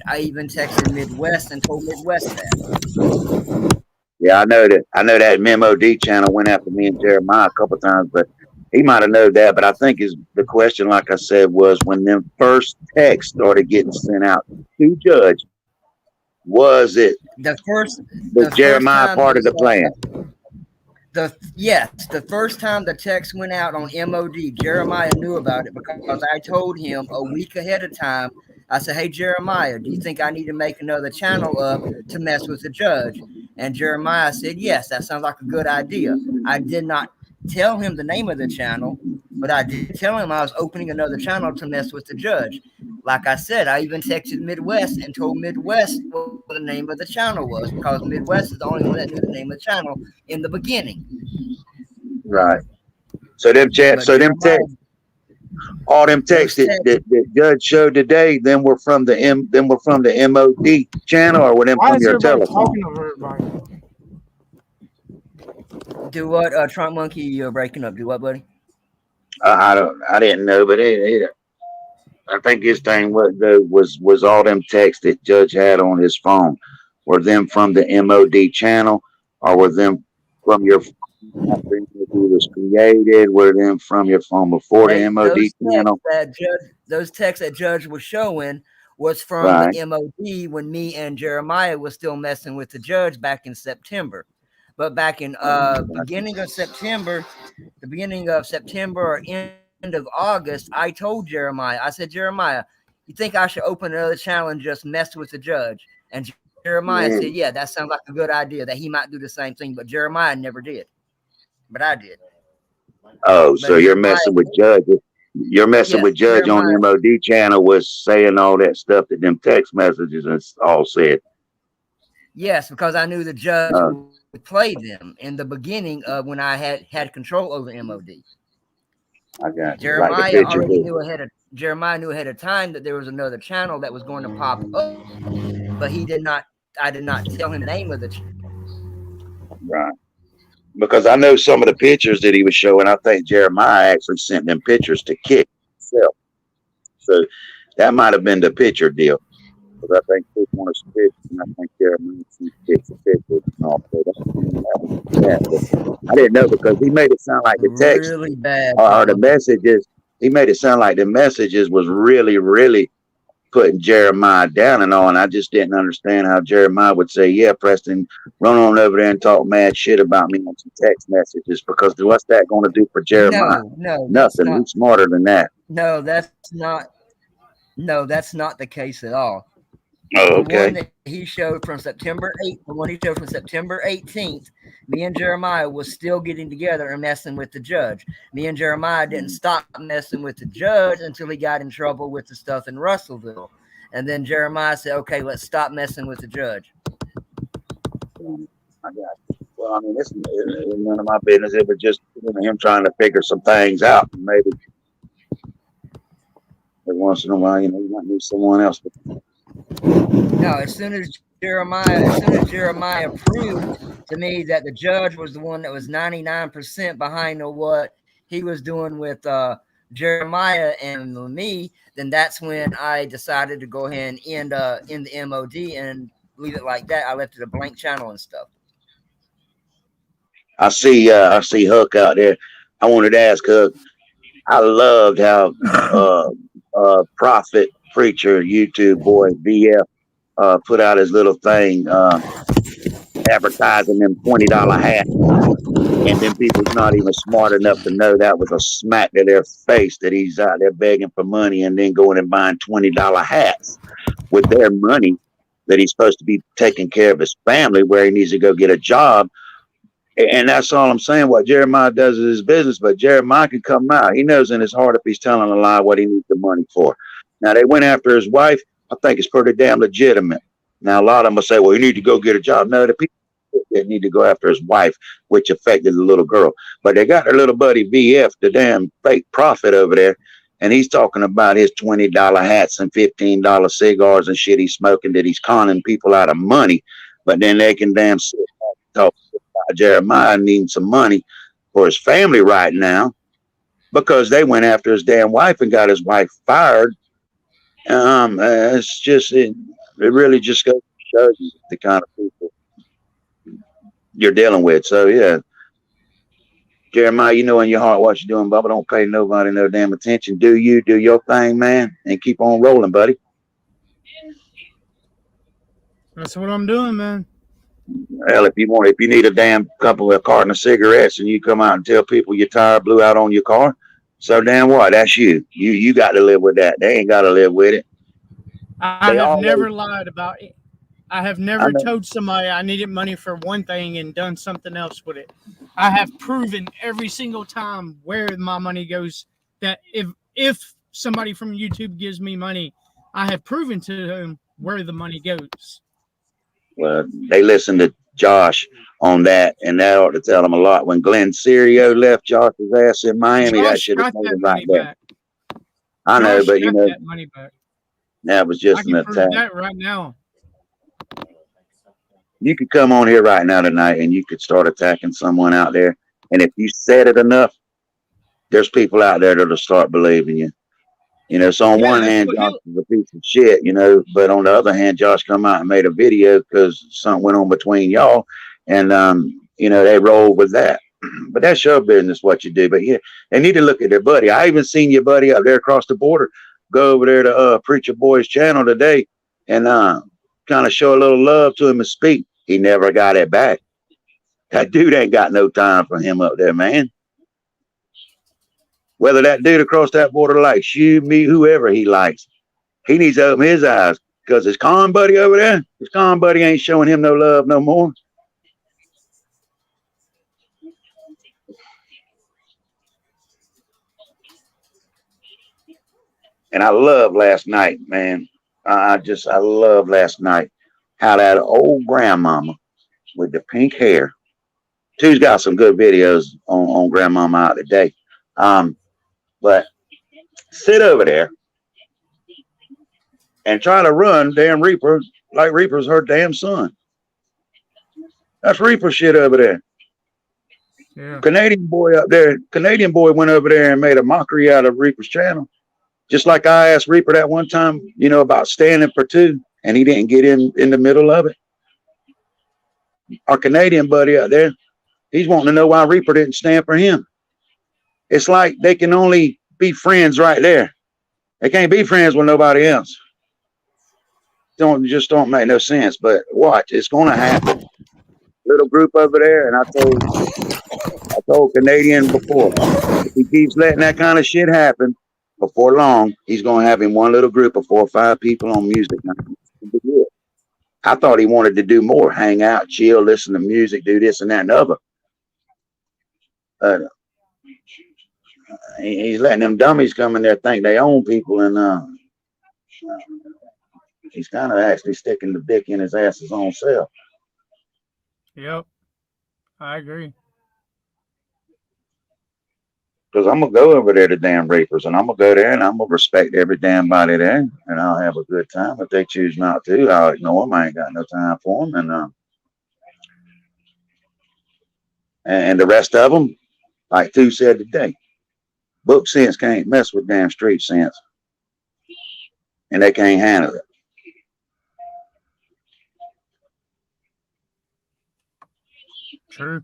I even texted Midwest and told Midwest that. Yeah, I know that MOD channel went after me and Jeremiah a couple of times, but he might have known that. But I think the question, like I said, was when them first texts started getting sent out to Judge, was it the Jeremiah part of the plan? Yes, the first time the text went out on MOD, Jeremiah knew about it because I told him a week ahead of time. I said, hey, Jeremiah, do you think I need to make another channel up to mess with the judge? And Jeremiah said, yes, that sounds like a good idea. I did not tell him the name of the channel, but I did tell him I was opening another channel to mess with the judge. Like I said, I even texted Midwest and told Midwest what the name of the channel was because Midwest is the only one that knew the name of the channel in the beginning. Right. So them texts, all them texts that Judge showed today, then were from the MOD channel, or were them from your telephone? Do what? Trump Monkey, you're breaking up. Do what, buddy? I didn't know, but I think his thing was all them texts that Judge had on his phone. Were them from the MOD channel, or were them from your after MOD was created? Were them from your phone before the MOD channel? Those texts that Judge was showing was from the MOD when me and Jeremiah was still messing with the judge back in September. But back in beginning of September or end of August, I told Jeremiah, I said, Jeremiah, you think I should open another channel and just mess with the judge? And Jeremiah said, yeah, that sounds like a good idea, that he might do the same thing. But Jeremiah never did. But I did. Oh, so you're messing with Judge. You're messing with Judge on the MOD channel was saying all that stuff that them text messages and all said. Yes, because I knew the judge would play them in the beginning of when I had control over MOD. I got Jeremiah already knew Jeremiah knew ahead of time that there was another channel that was going to pop up, but I did not tell him the name of the channel. Right. Because I know some of the pictures that he was showing, I think Jeremiah actually sent them pictures to Kick himself. So That might have been the picture deal. Because I think Chris wanted some pictures, and I think Jeremiah gets some pictures and all. So I didn't know because he made it sound like the text Really bad. or the messages. He made it sound like the messages was really, really putting Jeremiah down and all. And I just didn't understand how Jeremiah would say, "Yeah, Preston, run on over there and talk mad shit about me on some text messages." Because what's that going to do for Jeremiah? No, Nothing. He's smarter than that. No, that's not the case at all. Oh, The one okay. that he showed from September 8th, the one he showed from September 18th, me and Jeremiah was still getting together and messing with the judge. Me and Jeremiah didn't stop messing with the judge until he got in trouble with the stuff in Russellville. And then Jeremiah said, okay, let's stop messing with the judge. I got you. Well, I mean, it's none of my business. It was just him trying to figure some things out. Maybe every once in a while, you might need someone else. No, as soon as Jeremiah proved to me that the judge was the one that was 99% behind what he was doing with Jeremiah and me, then that's when I decided to go ahead and end the MOD and leave it like that. I left it a blank channel and stuff. I see Huck out there. I wanted to ask Huck. I loved how prophet preacher YouTube boy VF put out his little thing advertising them $20 hats, and then people's not even smart enough to know that was a smack to their face that he's out there begging for money and then going and buying $20 hats with their money that he's supposed to be taking care of his family, where he needs to go get a job. And that's all I'm saying. What Jeremiah does is his business, but Jeremiah can come out. He knows in his heart if he's telling a lie what he needs the money for. Now, they went after his wife. I think it's pretty damn legitimate. Now, a lot of them will say, well, you need to go get a job. No, the people that need to go after his wife, which affected the little girl. But they got their little buddy VF, the damn fake prophet over there, and he's talking about his $20 hats and $15 cigars and shit he's smoking, that he's conning people out of money. But then they can damn sit back and talk about Jeremiah needing some money for his family right now because they went after his damn wife and got his wife fired. It's just it really just goes to show you the kind of people you're dealing with. So yeah, Jeremiah, you know in your heart what you're doing, Bubba. Don't pay nobody no damn attention. Do your thing, man, and keep on rolling, buddy. That's what I'm doing, man. Well, if you need a damn couple of carton of cigarettes and you come out and tell people your tire blew out on your car, so damn what? That's you. You got to live with that. They ain't got to live with it. I have never lied about it. I have never told somebody I needed money for one thing and done something else with it. I have proven every single time where my money goes, that if somebody from YouTube gives me money, I have proven to them where the money goes. Well, they listened to Josh on that, and that ought to tell them a lot. When Glenn Serio left Josh's ass in Miami, that should have made him right there. I know, but you know, that money back. That was just an attack. That right now. You could come on here right now tonight, and you could start attacking someone out there. And if you said it enough, there's people out there that'll start believing you. You know, so on one hand, Josh is a piece of shit, you know, but on the other hand, Josh come out and made a video because something went on between y'all, and you know, they rolled with that. But that's your business, what you do. But yeah, they need to look at their buddy. I even seen your buddy up there across the border go over there to Preacher Boy's channel today and kind of show a little love to him and speak. He never got it back. That dude ain't got no time for him up there, man. Whether that dude across that border likes you, me, whoever he likes, he needs to open his eyes because his con buddy over there, his con buddy ain't showing him no love no more. And I love last night, man. I love last night how that old grandmama with the pink hair. Two's got some good videos on grandmama out today. But sit over there and try to run damn Reaper like Reaper's her damn son. That's Reaper shit over there. Yeah. Canadian boy up there. Canadian boy went over there and made a mockery out of Reaper's channel. Just like I asked Reaper that one time, you know, about standing for two, and he didn't get in the middle of it. Our Canadian buddy out there, he's wanting to know why Reaper didn't stand for him. It's like they can only be friends right there. They can't be friends with nobody else. Don't make no sense. But watch, it's gonna happen. Little group over there, and I told Canadian before, if he keeps letting that kind of shit happen, before long, he's gonna have him one little group of 4 or 5 people on music. I thought he wanted to do more, hang out, chill, listen to music, do this and that and other. He's letting them dummies come in there think they own people, and he's kind of actually sticking the dick in his ass's own self. Yep, I agree. Because I'm gonna go over there to damn Reapers, and I'm gonna go there, and I'm gonna respect every damn body there, and I'll have a good time. If they choose not to, I'll ignore them. I ain't got no time for them, and the rest of them, like Two said today, book sense can't mess with damn street sense, and they can't handle it. True.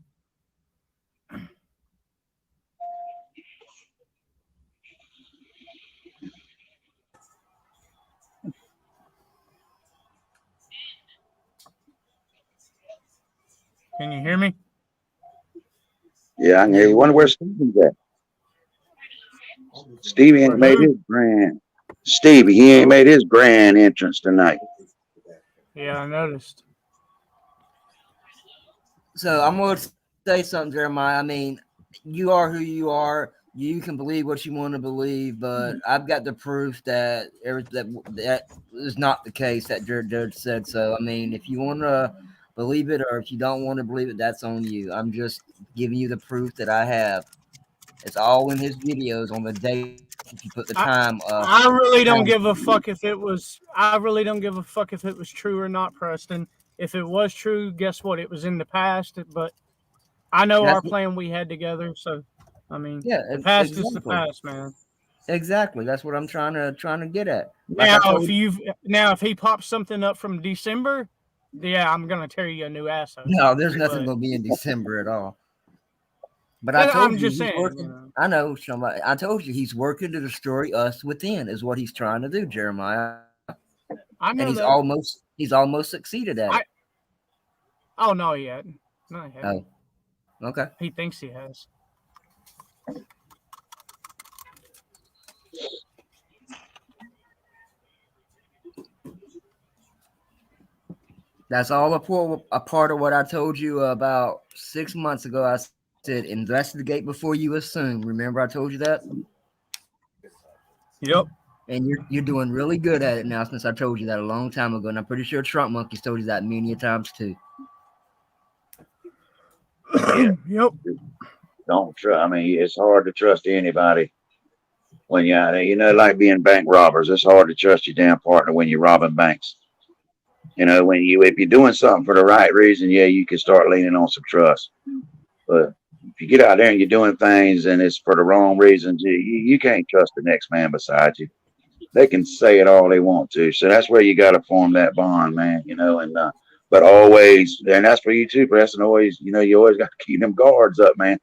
Can you hear me? Yeah, I can hear you. Wonder where Stevie's at. Stevie ain't made his grand. Stevie, he ain't made his grand entrance tonight. Yeah, I noticed. So I'm going to say something, Jeremiah. I mean, you are who you are. You can believe what you want to believe, but I've got the proof that that is not the case. That Judge said so. I mean, if you want to believe it, or if you don't want to believe it, that's on you. I'm just giving you the proof that I have. It's all in his videos on the day if you put the time. I really don't give a fuck if it was. I really don't give a fuck if it was true or not, Preston. If it was true, guess what? It was in the past, but I know our plan we had together. So, I mean, yeah, the past is the past, man. Exactly. That's what I'm trying to get at. Like if he pops something up from December, yeah, I'm gonna tear you a new ass. No, there's nothing gonna be in December at all. But I'm just saying. Working, I know somebody. I told you he's working to destroy us within. Is what he's trying to do, Jeremiah. I know, and he's almost succeeded at it. Oh no, he hadn't. No, he hasn't. Oh, okay. He thinks he has. That's all a part of what I told you about 6 months ago. I said, investigate before you assume. Remember I told you that? Yep. And you're doing really good at it now since I told you that a long time ago. And I'm pretty sure Trump Monkeys told you that many times too. Yep. Don't trust. I mean, it's hard to trust anybody when you're out there. You know, like being bank robbers. It's hard to trust your damn partner when you're robbing banks. You know, if you're doing something for the right reason, yeah, you can start leaning on some trust. But if you get out there and you're doing things and it's for the wrong reasons, you can't trust the next man beside you. They can say it all they want to. So that's where you got to form that bond, man. You know, and but always, and that's for you too, Preston. Always, you know, you always got to keep them guards up, man.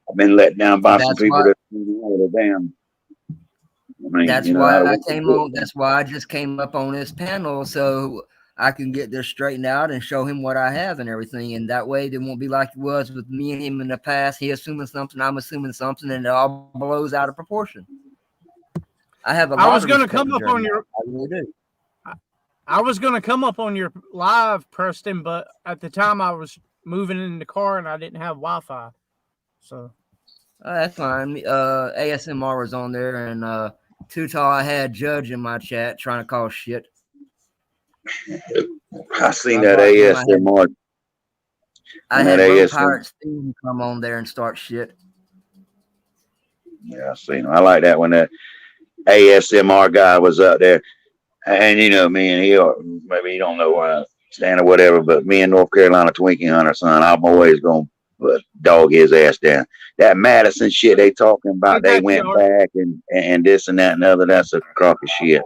I've been let down by some people that damn. I mean, that's why I came on. That's why I just came up on this panel so I can get this straightened out and show him what I have and everything. And that way, it won't be like it was with me and him in the past. He assuming something, I'm assuming something, and it all blows out of proportion. I have a lot. I was going to come up on your. I really do. I was going to come up on your live, Preston, but at the time I was moving in the car and I didn't have Wi-Fi. So that's fine. ASMR was on there, and Too Tall, I had Judge in my chat trying to call shit. I seen that ASMR. I had Road Pirate Steve come on there and start shit. Yeah, I seen him. I like that when that ASMR guy was up there. And you know, me and he, maybe you don't know where I stand or whatever, but me and North Carolina Twinkie Hunter, son, I'm always gonna dog his ass down. That Madison shit they talking about, they got went you. back and this and that and other. That's a crock of shit.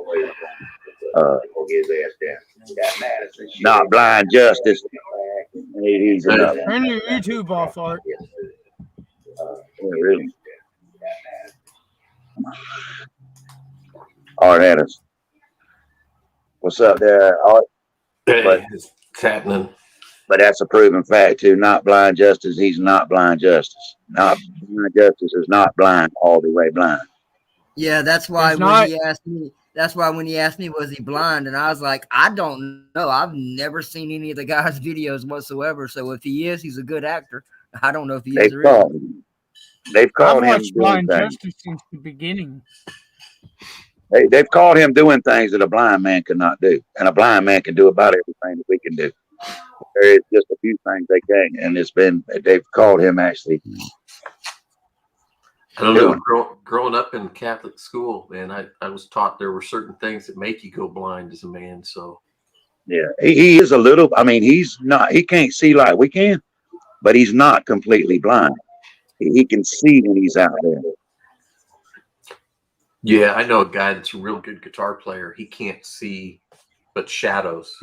Not blind justice. He's another. Turn your YouTube off, Art. Really. Art Adams. What's up there, Art? Hey, it's happening. But that's a proven fact too. Not blind justice. He's not blind justice. Not blind justice is not blind all the way blind. Yeah, that's why He's when not- he asked me, that's why when he asked me, was he blind? And I was like, I don't know. I've never seen any of the guy's videos whatsoever. So if he is, he's a good actor. I don't know if he is or isn't. They've called I've him watched doing Blind things. Justice since the beginning. They've called him doing things that a blind man could not do, and a blind man can do about everything that we can do. There is just a few things they can't, and they've called him actually. I don't know. Growing up in Catholic school, man, I was taught there were certain things that make you go blind as a man. So Yeah, he is a little. I mean, he's not. He can't see like we can, but he's not completely blind. He can see when he's out there. yeah, I know a guy that's a real good guitar player. He can't see but shadows.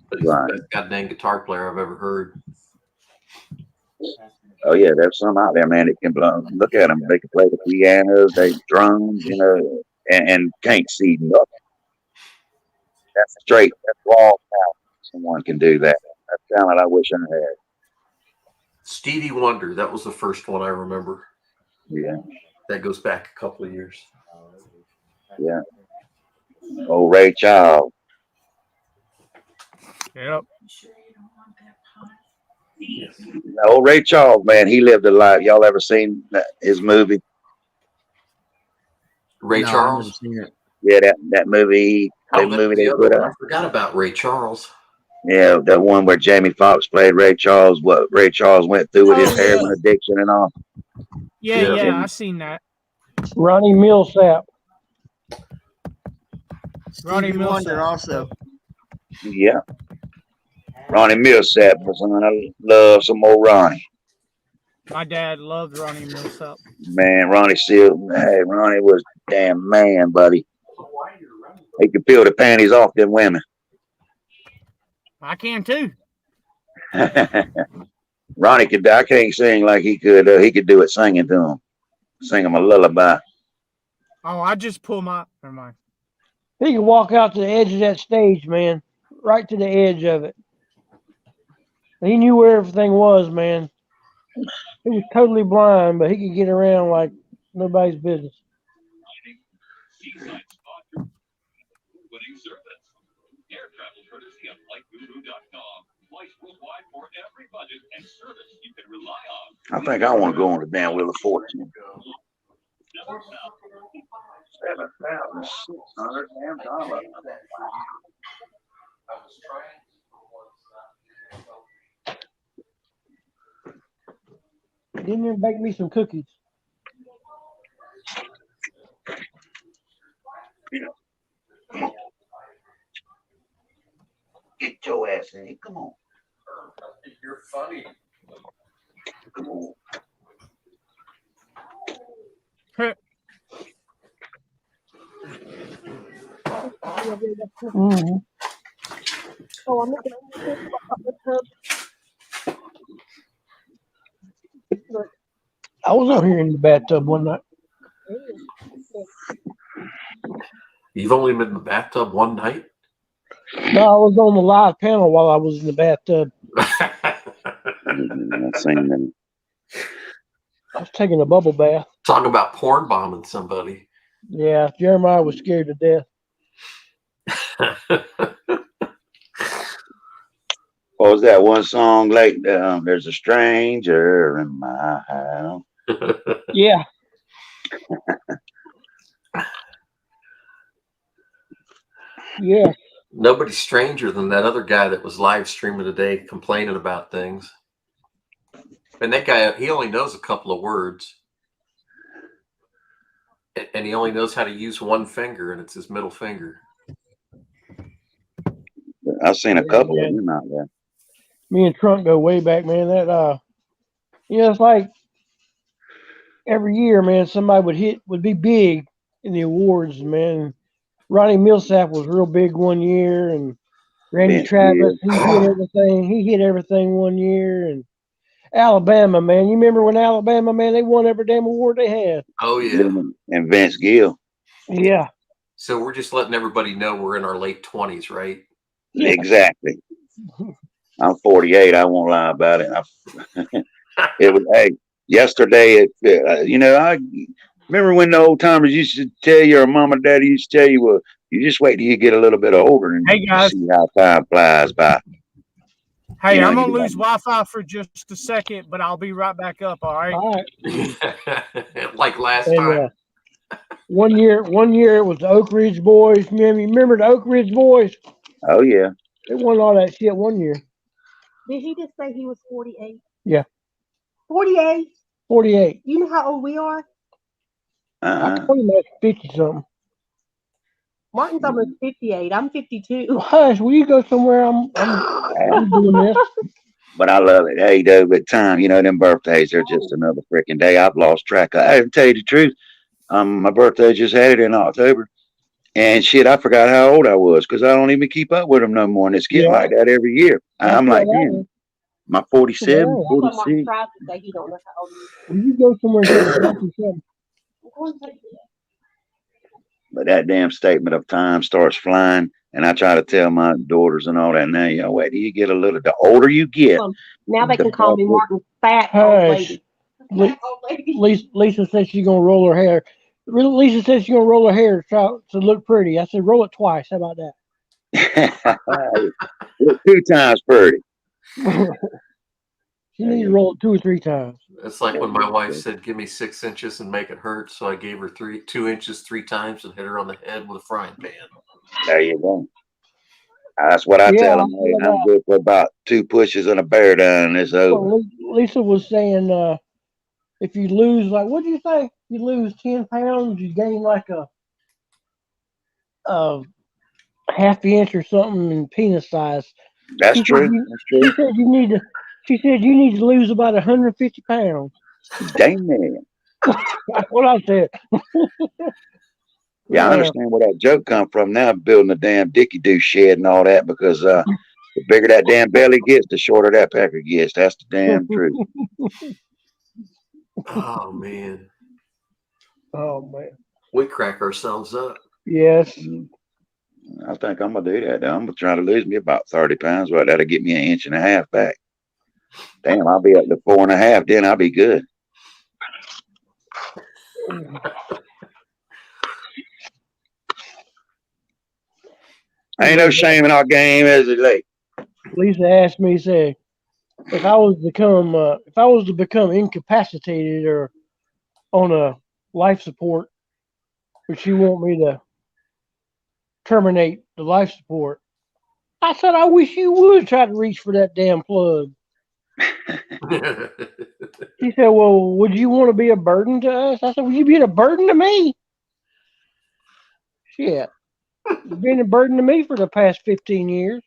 But he's Right. the best goddamn guitar player I've ever heard. Oh yeah, there's some out there, man, that can blow. Look at them. They can play the pianos, they drums, you know, and can't see nothing. That's straight. That's raw talent. Someone can do that. That's talent I wish I had. Stevie Wonder, that was the first one I remember. Yeah, That goes back a couple of years. yeah. Oh, Ray Charles. Yep. Oh, Ray Charles, man, he lived a life. Y'all ever seen his movie? Ray No, I've Charles. never seen it. Yeah, that movie. Oh, That that's movie the they other put one. I out. forgot about Ray Charles. Yeah, that one where Jamie Foxx played Ray Charles. What Ray Charles went through with his Oh, yeah. heroin addiction and all. Yeah, Yeah. I seen that. Ronnie Millsap. Ronnie Stevie Wonder Millsap. also. Yeah. Ronnie Millsap, son. I love some old Ronnie. My dad loved Ronnie Millsap. Man, Ronnie Ronnie was a damn man, buddy. He could peel the panties off them women. I can too. Ronnie could. I can't sing like he could. He could do it singing to them, sing them a lullaby. Oh, I just pull my. Never mind. He could walk out to the edge of that stage, man, right to the edge of it. He knew where everything was, man. He was totally blind, but he could get around like nobody's business. I think I want to go on the damn Wheel of Fortune. $7,600 damn dollars. Didn't even bake me some cookies. Come on. Get your ass in here. Come on. You're funny. Come on. Mm-hmm. Oh, I'm looking I was over here in the bathtub one night. You've only been in the bathtub one night? No, I was on the live panel while I was in the bathtub. I seen them. I was taking a bubble bath. Talk about porn bombing somebody. Yeah, Jeremiah was scared to death. What was that one song like? There's a stranger in my house. Yeah. Yeah. Nobody's stranger than that other guy that was live streaming today complaining about things. And that guy, he only knows a couple of words. And he only knows how to use one finger, and it's his middle finger. I've seen a couple of them out there. Me and Trump go way back, man. You know, it's like every year, man, somebody would be big in the awards, man. Ronnie Millsap was real big one year, and Randy Vince Travis, Gill. he hit everything. He hit everything one year, and Alabama, man. You remember when Alabama, man, they won every damn award they had. Oh yeah. And Vince Gill. Yeah. So we're just letting everybody know we're in our late 20s, right? Yeah. Exactly. I'm 48. I won't lie about it. It was, hey, yesterday, I remember when the old timers used to tell you, or mom or daddy used to tell you, well, you just wait till you get a little bit older and Hey, guys. see how time flies by. Hey, You know, I'm gonna you lose Wi-Fi for just a second, but I'll be right back up. All right. All right. Like last And time. one year it was the Oak Ridge Boys. Remember the Oak Ridge Boys? Oh yeah. They won all that shit one year. Did he just say he was 48? Yeah. 48? 48. You know how old we are? I'm pretty much 50 something. Martin's almost 58. I'm 52. Hush, will you go somewhere? I'm doing this. But I love it. Hey, though, but time, them birthdays are just another freaking day. I've lost track. I tell you the truth. My birthday just had it in October. And shit, I forgot how old I was because I don't even keep up with them no more. And it's getting like that every year. I'm like, damn, my 47, That's why Martin 46. tries to say he don't know how old he is. Will you go somewhere and take a selfie? I'm going to take it. But that damn statement of time starts flying. And I try to tell my daughters and all that now, wait till you get the older you get. Now they can call me Martin fat Hush. old lady. Lisa said she's going to roll her hair. Lisa said she's going to roll her hair to look pretty. I said, roll it twice. How about that? 2 times pretty. She needs to roll it 2 or 3 times. It's like when my wife said, "Give me 6 inches and make it hurt." So I gave her 2 inches 3 times and hit her on the head with a frying pan. There you go. That's what I tell them. Hey, I'm good for about 2 pushes and a bear down, and it's over. Well, Lisa was saying, if you lose, like, what did you say? You lose 10 pounds, you gain like a half inch or something in penis size. That's true. That's true. She said you need to lose about 150 pounds. Dang man. That's what I said. Yeah, I understand where that joke come from now, building a damn dicky doo shed and all that, because the bigger that damn belly gets, the shorter that pecker gets. That's the damn truth. Oh man. Oh man. We crack ourselves up. Yes. I think I'm gonna do that. I'm gonna try to lose me about 30 pounds, but that'll get me 1.5 inches back. Damn, I'll be up to 4.5, then I'll be good. Ain't no shame in our game, is it, Lee? Lisa asked me, said, if I was to become incapacitated or on a life support, would she want me to terminate the life support? I said, I wish you would try to reach for that damn plug. She said, well, would you want to be a burden to us? I said, would you be a burden to me? Shit. You've been a burden to me for the past 15 years.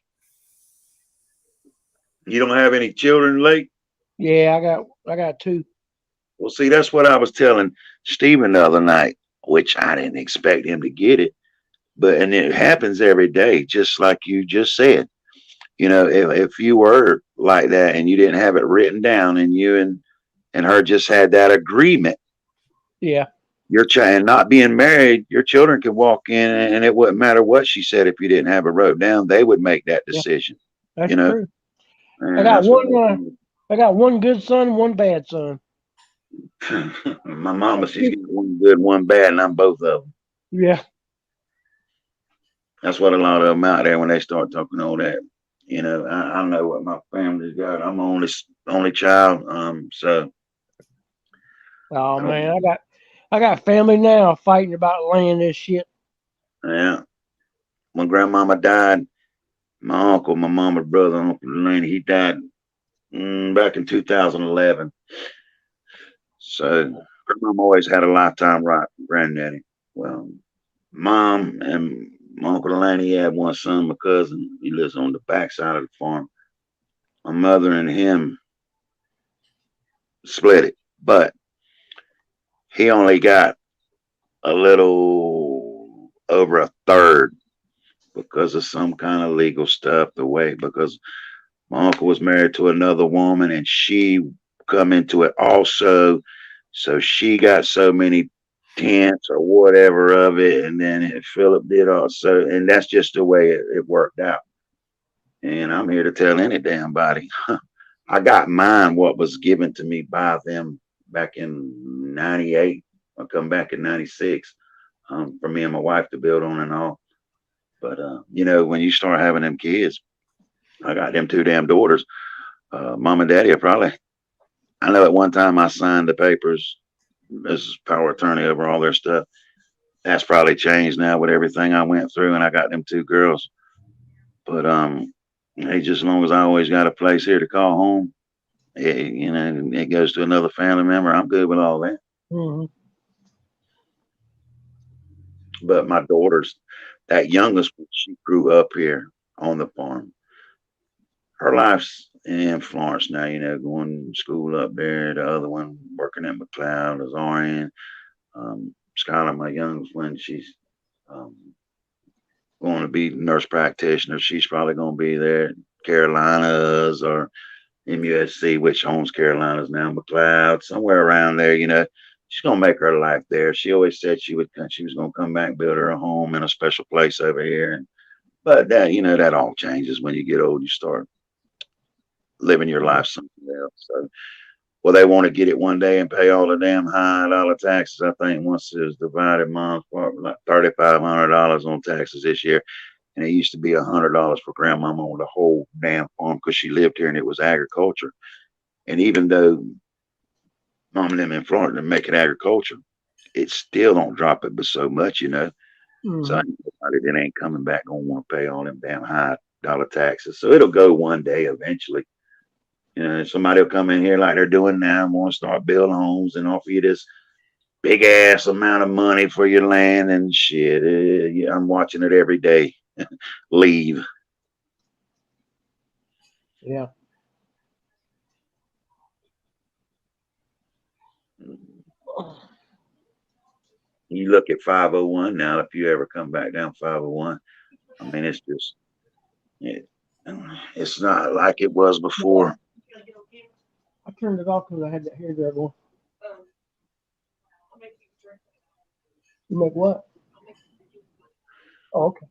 You don't have any children, Lee? Yeah, I got 2. Well, see, that's what I was telling Stephen the other night, which I didn't expect him to get it. And it happens every day, just like you just said. If you were like that and you didn't have it written down and you and her just had that agreement. Yeah. Your child not being married, your children could walk in and it wouldn't matter what she said. If you didn't have it wrote down, they would make that decision. Yeah, that's true. And I got one good son, one bad son. My mama, she's got one good, one bad, and I'm both of them. Yeah. That's what a lot of them out there when they start talking all that. I know what my family's got. I'm the only child. So. Oh man, I got family now fighting about laying this shit. Yeah. When grandmama died, my uncle, my mama's brother, Uncle Laney, he died back in 2011. So grandmama always had a lifetime right from granddaddy. Well, mom and my Uncle Laney had one son, my cousin. He lives on the back side of the farm. My mother and him split it, but he only got a little over a third because of some kind of legal stuff. The way because my uncle was married to another woman and she come into it also, so she got so many tenths or whatever of it, and then Philip did also, and that's just the way it worked out. And I'm here to tell any damn body. I got mine, what was given to me by them back in 98. I come back in 96 for me and my wife to build on and all. But, you know, when you start having them kids, I got them 2 damn daughters. Mom and daddy are probably, I know at one time I signed the papers as power attorney over all their stuff. That's probably changed now with everything I went through, and I got them 2 girls. But, hey, just as long as I always got a place here to call home, you know, it goes to another family member, I'm good with all that. Mm-hmm. But my daughters, that youngest, she grew up here on the farm. Her life's in Florence now, you know, going to school up there. The other one working at McLeod as RN. Skylar, my youngest one, she's going to be nurse practitioner. She's probably going to be there at Carolinas or MUSC, which owns Carolinas now, McLeod, somewhere around there, you know. She's going to make her life there. She always said she was going to come back and build her a home in a special place over here. But that, you know, that all changes when you get old. You start living your life somewhere else. So, well, they want to get it one day and pay all the damn high dollar taxes. I think once it was divided, mom's part like $3,500 on taxes this year. And it used to be $100 for grandmama on the whole damn farm because she lived here and it was agriculture. And even though mom and them in Florida make it agriculture, it still don't drop it but so much, you know. Mm-hmm. So anybody that ain't coming back gonna want to pay all them damn high dollar taxes. So it'll go one day eventually. You know, somebody will come in here like they're doing now and want to start building homes and offer you this big ass amount of money for your land and shit. Yeah, I'm watching it every day. Leave. Yeah. You look at 501 now, if you ever come back down 501, I mean, it's just, it's not like it was before. I turned it off because I had that hair dryer going. You make what? Oh, okay.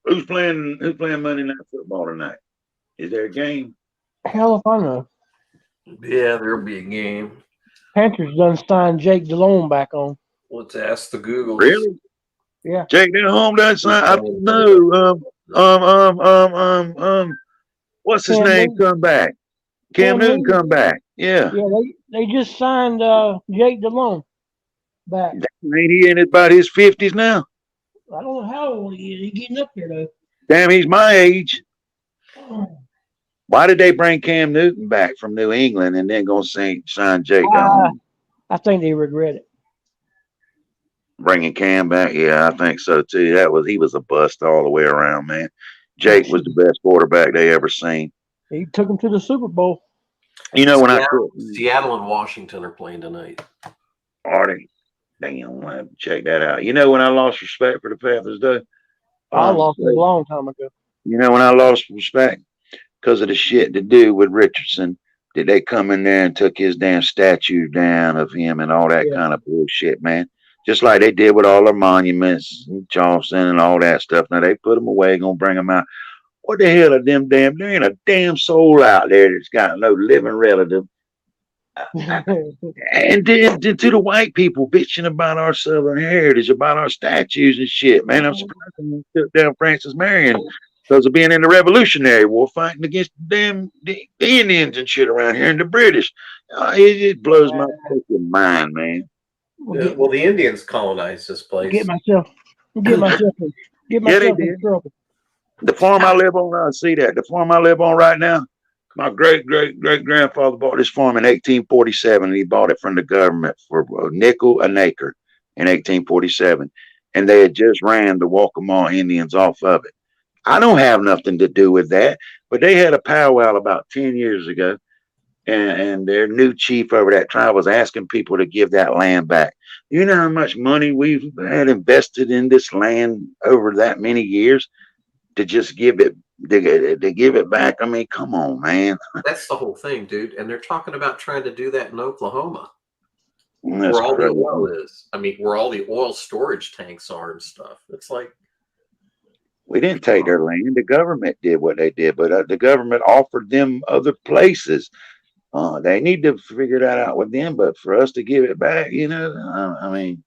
Who's playing Monday Night Football tonight? Is there a game? Hell if I know. Yeah, there'll be a game. Panthers done signed Jake Delhomme back on. Let's ask the Google. Really? Yeah. Jake Delhomme done sign. I don't know. What's his Cam name? Newton. Come back. Cam Newton come back. Yeah. Yeah, they just signed Jake Delhomme back. Ain't he in about his 50s now? I don't know how old he is. He's getting up there though. Damn, he's my age. Why did they bring Cam Newton back from New England and then go sign Jake Delhomme? I think they regret it. Bringing Cam back, yeah, I think so too. He was a bust all the way around, man. Jake was the best quarterback they ever seen. He took him to the Super Bowl. You know when Seattle and Washington are playing tonight. Are they? Damn, I have to check that out. You know when I lost respect for the Panthers, though? I lost it a long time ago. You know when I lost respect? Because of the shit to do with Richardson. Did they come in there and took his damn statue down of him and all that kind of bullshit, man? Just like they did with all their monuments, Charleston and all that stuff. Now they put them away, gonna bring them out. What the hell are them damn? There ain't a damn soul out there that's got no living relative. And then to the white people bitching about our Southern heritage, about our statues and shit, man. I'm surprised they took down Francis Marion because of being in the Revolutionary War, fighting against the Indians and shit around here and the British. It blows my fucking mind, man. Well, the Indians colonized this place. Get myself in trouble. The farm I live on, I see that. The farm I live on right now, my great grandfather bought this farm in 1847, and he bought it from the government for a nickel an acre in 1847. And they had just ran the Waccamaw Indians off of it. I don't have nothing to do with that. But they had a powwow about 10 years ago, and their new chief over that tribe was asking people to give that land back. You know how much money we've had invested in this land over that many years to just give it to give it back? I mean, come on, man. That's the whole thing, dude. And they're talking about trying to do that in Oklahoma, That's where all crazy. the oil is. I mean, where all the oil storage tanks are and stuff. It's like, We didn't take their land. The government did what they did, but the government offered them other places. They need to figure that out with them. But for us to give it back, you know, I mean,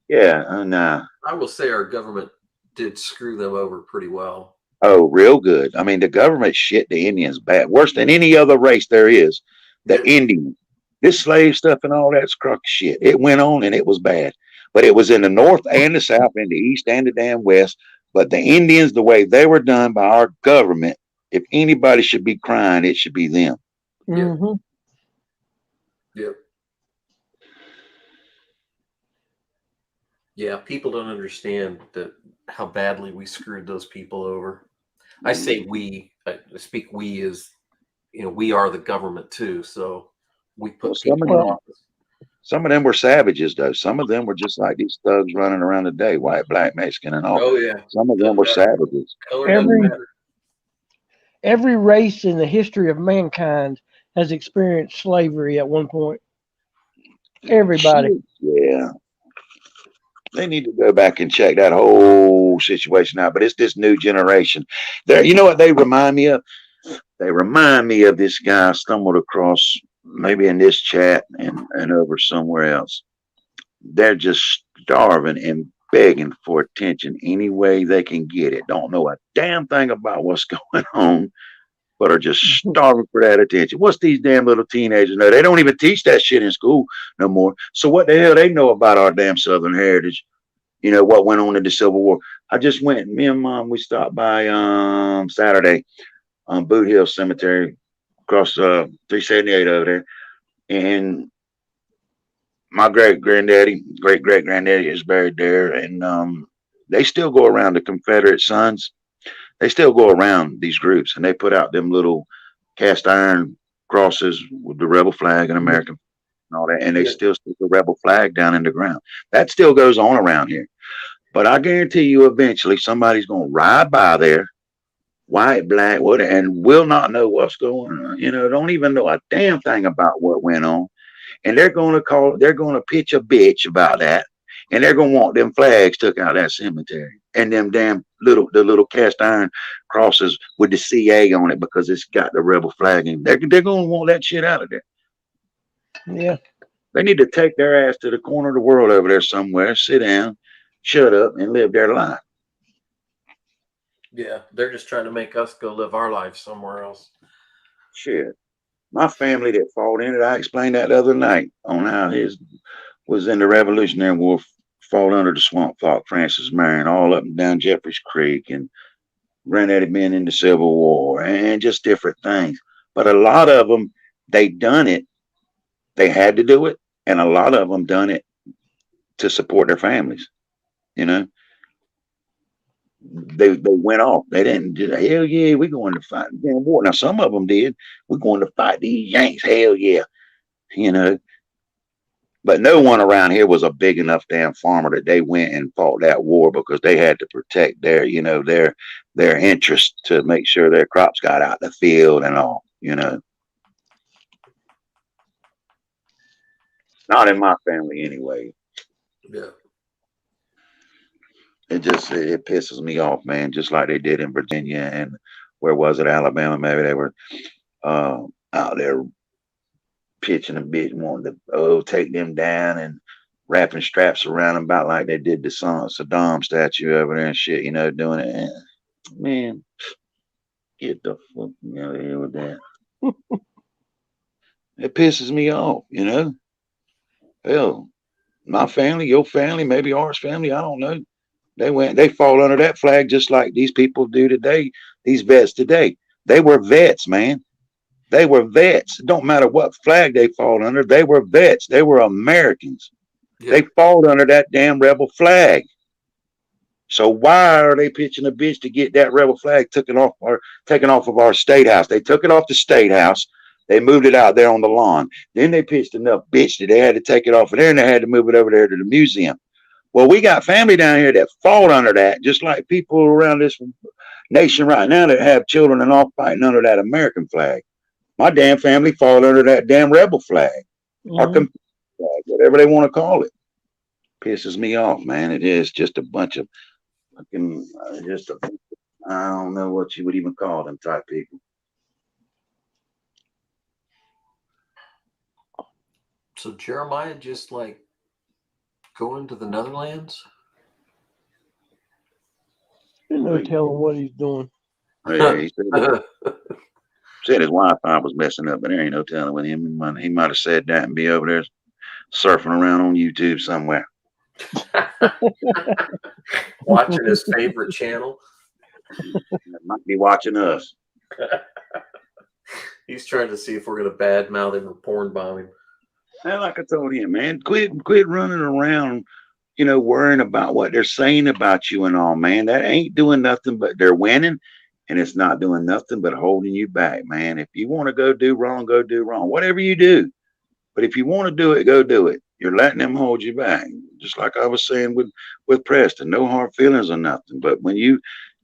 yeah, nah. I will say our government did screw them over pretty well. Oh, real good. I mean, the government shit the Indians bad, worse than any other race there is. The Indian, this slave stuff and all that's crook shit. It went on and it was bad, but it was in the north and the south and the east and the damn west. But the Indians, the way they were done by our government, if anybody should be crying, it should be them. Mm-hmm. Yep. Yeah, people don't understand that how badly we screwed those people over. I say we. I speak we as, you know, we are the government too. So we put people in office. Some of them were savages, though. Some of them were just like these thugs running around today, white, black, Mexican, and all. Oh yeah. Some of them were savages. Every race in the history of mankind has experienced slavery at one point. Everybody. Yeah. They need to go back and check that whole situation out. But it's this new generation. There, you know what they remind me of? They remind me of this guy I stumbled across maybe in this chat and over somewhere else. They're just starving and begging for attention any way they can get it. Don't know a damn thing about what's going on, but are just starving for that attention. What's these damn little teenagers know? They don't even teach that shit in school no more. So what the hell they know about our damn Southern heritage? You know, what went on in the Civil War. I just went, me and Mom, we stopped by Saturday on Boot Hill Cemetery across 378 over there. And my great granddaddy is buried there. And they still go around, the Confederate Sons. They still go around these groups and they put out them little cast iron crosses with the rebel flag and American and all that. And they still stick the rebel flag down in the ground. That still goes on around here. But I guarantee you eventually somebody's going to ride by there, white, black, whatever, and will not know what's going on. You know, don't even know a damn thing about what went on. And they're going to pitch a bitch about that. And they're going to want them flags took out of that cemetery. And them damn little cast iron crosses with the CA on it because it's got the rebel flag in. They're going to want that shit out of there. Yeah. They need to take their ass to the corner of the world over there somewhere, sit down, shut up, and live their life. Yeah, they're just trying to make us go live our life somewhere else. Shit. My family that fought in it, I explained that the other night on how his was in the Revolutionary War, fought under the Swamp Fox, Francis Marion, all up and down Jeffries Creek, and granddaddy been in the Civil War, and just different things. But a lot of them, they done it. They had to do it. And a lot of them done it to support their families. You know, they went off. They didn't do, hell yeah, we're going to fight the damn war. Now, some of them did. We're going to fight these Yanks. Hell yeah. You know, but no one around here was a big enough damn farmer that they went and fought that war because they had to protect their, you know, their interest to make sure their crops got out the field and all, you know. Not in my family anyway. Yeah. It pisses me off, man, just like they did in Virginia and where was it, Alabama? Maybe they were out there pitching a bit, wanting to take them down and wrapping straps around them about like they did the Saddam statue over there and shit, you know, doing it. And, man, get the fuck out of here with that. It pisses me off, you know. Hell, my family, your family, maybe ours family, I don't know. They fall under that flag just like these people do today, these vets today. They were vets, man. They were vets. It don't matter what flag they fall under. They were vets. They were Americans. Yeah. They fall under that damn rebel flag. So why are they pitching a bitch to get that rebel flag taken off of our state house? They took it off the state house. They moved it out there on the lawn. Then they pitched enough bitch that they had to take it off of there and they had to move it over there to the museum. Well, we got family down here that fall under that, just like people around this nation right now that have children and all fighting under that American flag. My damn family fall under that damn rebel flag, or flag, whatever they want to call it. Pisses me off, man. It is just a bunch of fucking, I don't know what you would even call them type people. So Jeremiah just like going to the Netherlands? There's no telling what he's doing. Yeah, he said his Wi-Fi was messing up, but there ain't no telling with him. He might have said that and be over there surfing around on YouTube somewhere. Watching his favorite channel. Might be watching us. He's trying to see if we're going to badmouth him or porn bomb him. And like I told him, man, quit running around, worrying about what they're saying about you and all, man. That ain't doing nothing but they're winning, and it's not doing nothing but holding you back, man. If you want to go do wrong, go do wrong. Whatever you do. But if you want to do it, go do it. You're letting them hold you back. Just like I was saying with Preston, no hard feelings or nothing. But when you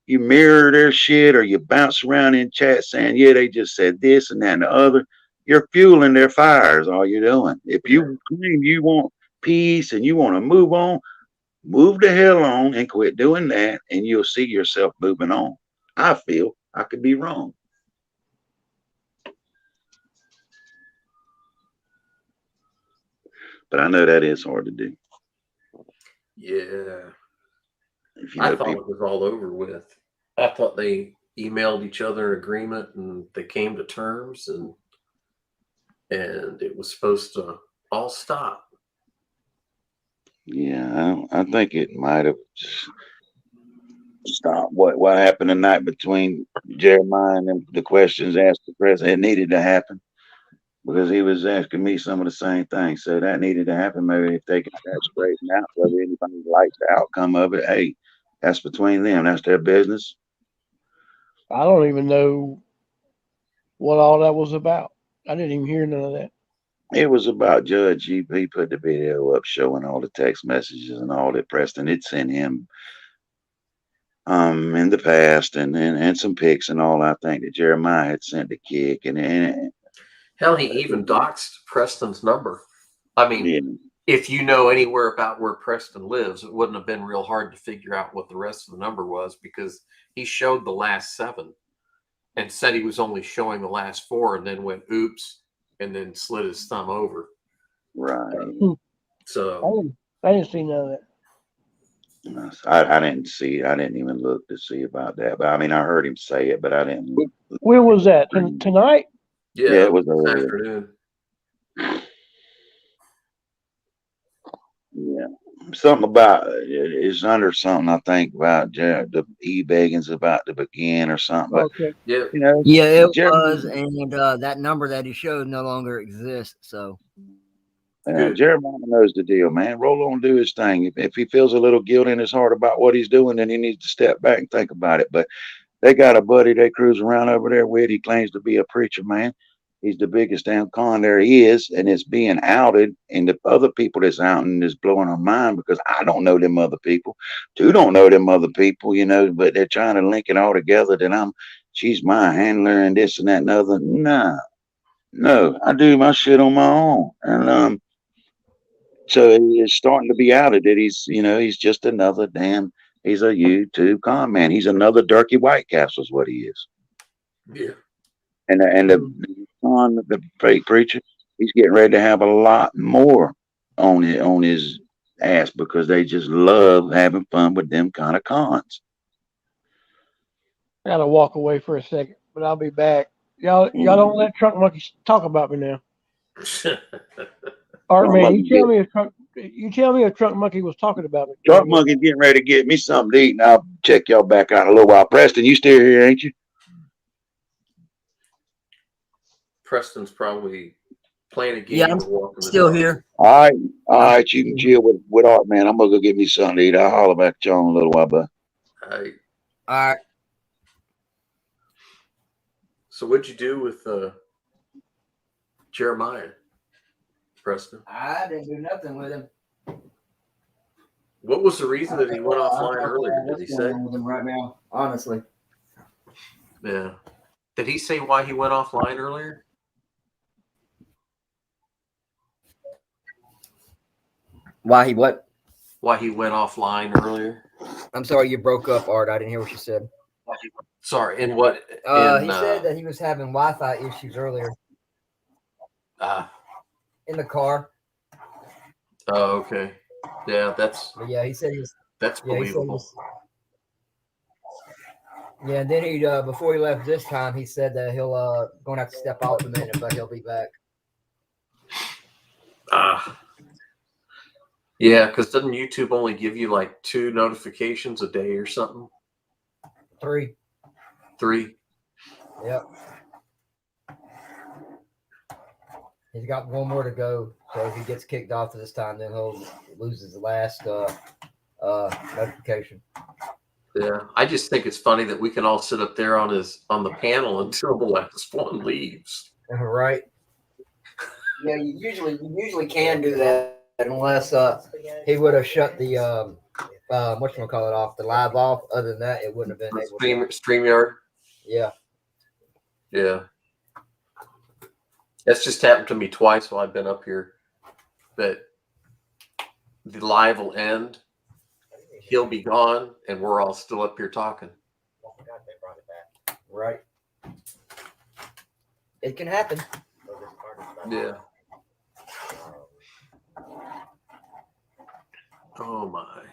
mirror their shit or you bounce around in chat saying, yeah, they just said this and that and the other, you're fueling their fires. All you're doing. If you claim you want peace and you want to move on, move the hell on and quit doing that, and you'll see yourself moving on. I feel I could be wrong. But I know that is hard to do. Yeah. I thought it was all over with. I thought they emailed each other an agreement and they came to terms and it was supposed to all stop. Yeah, I think it might have stopped. What happened tonight between Jeremiah and the questions asked the president, it needed to happen. Because he was asking me some of the same things. So that needed to happen. Maybe if they get that straightened out, whether anybody likes the outcome of it, hey, that's between them. That's their business. I don't even know what all that was about. I didn't even hear none of that. It was about Judge. He put the video up showing all the text messages and all that Preston had sent him in the past and some pics and all I think that Jeremiah had sent to Kick and hell, he even doxed Preston's number. I mean, if you know anywhere about where Preston lives, it wouldn't have been real hard to figure out what the rest of the number was because he showed the last 7 and said he was only showing the last 4 and then went, oops, and then slid his thumb over. Right. So I didn't see none of that. I didn't see it. I didn't even look to see about that. But I mean, I heard him say it, but I didn't. Where was that? Tonight? Yeah, it was earlier. Afternoon. Yeah, something about it's under something. I think about the e-begging's about to begin or something. But okay. Yeah, Yeah, it was, and that number that he showed no longer exists. So Jeremiah knows the deal, man. Roll on, do his thing. If he feels a little guilt in his heart about what he's doing, then he needs to step back and think about it. But they got a buddy they cruise around over there with. He claims to be a preacher, man. He's the biggest damn con there is, and it's being outed. And the other people that's outing is blowing our mind because I don't know them other people. You don't know them other people, but they're trying to link it all together that she's my handler and this and that and other. No, I do my shit on my own. And so it's starting to be outed that he's just another he's a YouTube con man. He's another Durkee Whitecastle is what he is. Yeah. And the fake preacher, he's getting ready to have a lot more on his ass because they just love having fun with them kind of cons. I gotta walk away for a second, but I'll be back. Y'all don't let Trunk Monkey talk about me now. Art man, you tell me if Trunk Monkey was talking about me. Trunk Monkey's getting ready to get me something to eat, and I'll check y'all back out in a little while. Preston, you still here, ain't you? Preston's probably playing a game. Yeah, I'm and walking the still dog. here. All right, you can chill with Art, man. I'm gonna go get me something to eat. I'll holler back at y'all in a little while, bud. All right. All right. So what'd you do with Jeremiah, Preston? I didn't do nothing with him. What was the reason that he went offline earlier? Did he What's say? going on with him right now? Honestly, Yeah. Did he say why he went offline earlier? why he what? Why he went offline earlier? I'm sorry, you broke up, Art. I didn't hear what you said. Sorry, in what? He said that he was having Wi-Fi issues earlier in the car. Oh, okay. Yeah, that's But yeah, he said he was. that's Yeah, he said he believable. was. Yeah, and then he before he left this time, he said that he'll gonna have to step out a minute, but he'll be back. Yeah, because doesn't YouTube only give you like 2 notifications a day or something? 3. 3? Yep. He's got one more to go. So if he gets kicked off this time, then he'll lose his last notification. Yeah, I just think it's funny that we can all sit up there on the panel until the last one leaves. Right. Yeah, you usually can do that unless he would have shut the whatchamacallit off, the live off. Other than that, it wouldn't have been able to. StreamYard. Yeah. Yeah. That's just happened to me twice while I've been up here. That the live will end, he'll be gone, and we're all still up here talking. Right. It can happen. Yeah. Oh my.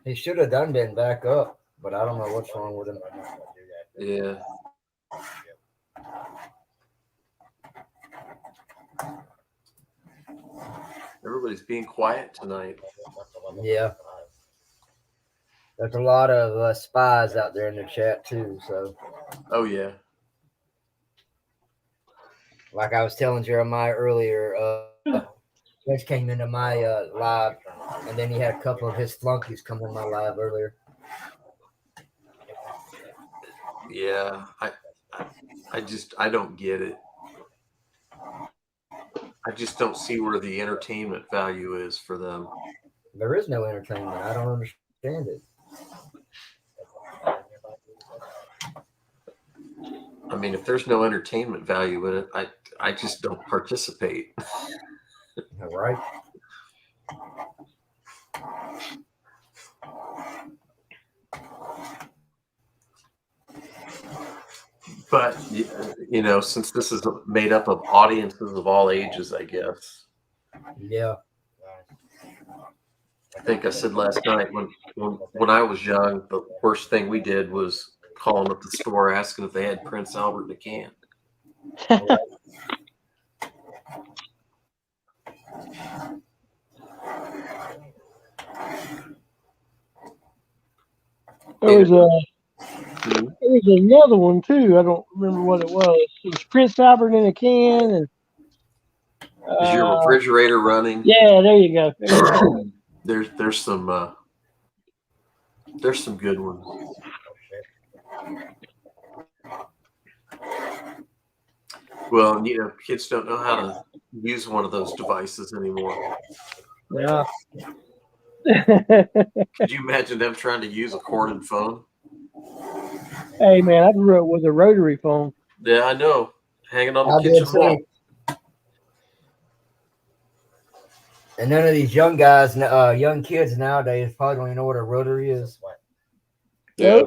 He should have done been back up, but I don't know what's wrong with him. Yeah. Everybody's being quiet tonight. Yeah. There's a lot of spies out there in the chat too. So, Oh yeah. like I was telling Jeremiah earlier, Judge came into my live, and then he had a couple of his flunkies come in my live earlier. Yeah. I don't get it. I just don't see where the entertainment value is for them. There is no entertainment. I don't understand it. I mean, if there's no entertainment value in it, I just don't participate. Right. But you know, since this is made up of audiences of all ages, I guess. Yeah. I think I said last night when I was young, the worst thing we did was calling up the store asking if they had Prince Albert in a can. There was another one too. I don't remember what it was. It was Prince Albert in a can, and Is your refrigerator running? yeah, there you go. There you go. There's some good ones. Well, you know, kids don't know how to use one of those devices anymore. Yeah. Could you imagine them trying to use a corded phone? Hey man, I grew up with a rotary phone. Yeah, I know. Hanging on the I did kitchen wall. too. And none of these young guys, young kids nowadays probably don't even know what a rotary is. Yeah.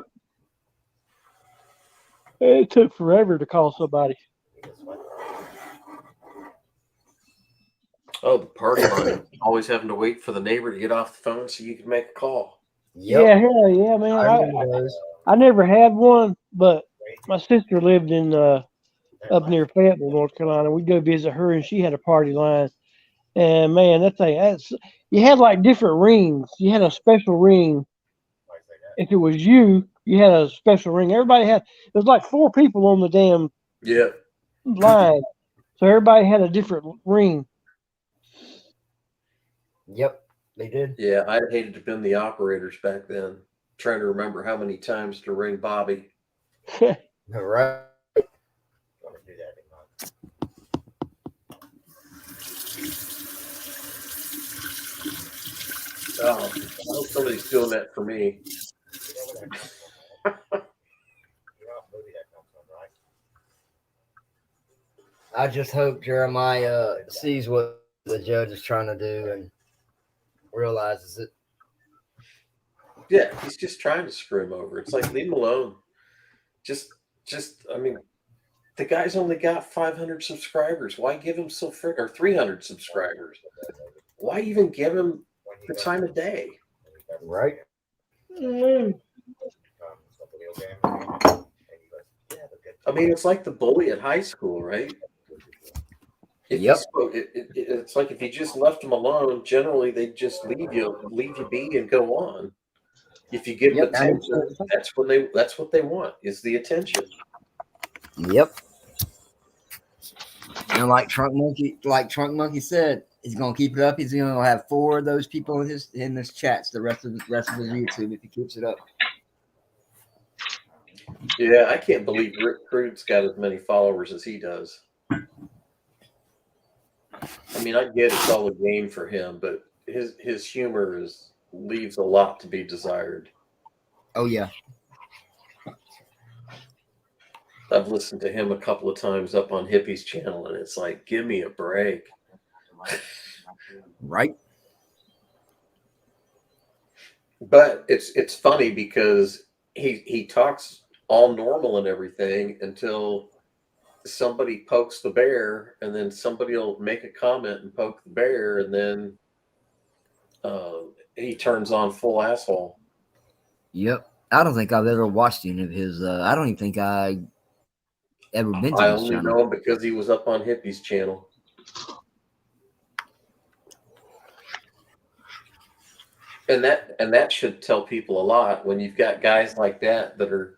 It took forever to call somebody. Oh, the party line. Always having to wait for the neighbor to get off the phone so you can make a call. Yep. Yeah, hell yeah, man. I never had one, but my sister lived in up near Fayetteville, North Carolina. We'd go visit her, and she had a party line. And man, you had like different rings. You had a special ring. If it was you had a special ring. Everybody had. There was like 4 people on the damn Yeah. line, So everybody had a different ring. Yep, they did. Yeah, I hated to been the operators back then, trying to remember how many times to ring Bobby. All right. Oh, I hope somebody's doing that for me. I just hope Jeremiah sees what the judge is trying to do and realizes it. Yeah, he's just trying to screw him over. It's like, leave him alone. I mean, the guy's only got 500 subscribers. Why give him or 300 subscribers? Why even give him the time of day? Right. I mean, it's like the bully at high school, right? Yep. It's like if you just left them alone, generally they just leave you be and go on. If you give them attention, that's what they want, is the attention. Yep. And like Trunk Monkey said, he's gonna keep it up. He's gonna have 4 of those people in his chats the rest of his YouTube if he keeps it up. Yeah, I can't believe Rick Crude's got as many followers as he does. I mean, I get it's all a game for him, but his humor leaves a lot to be desired. Oh yeah. I've listened to him a couple of times up on Hippie's channel, and it's like, give me a break. Right. But it's funny because he talks all normal and everything until somebody pokes the bear, and then somebody will make a comment and poke the bear, and then he turns on full asshole. Yep. I don't think I've ever watched any of his. I don't even think I ever been to I his only channel. know him because he was up on Hippie's channel. And that should tell people a lot when you've got guys like that are,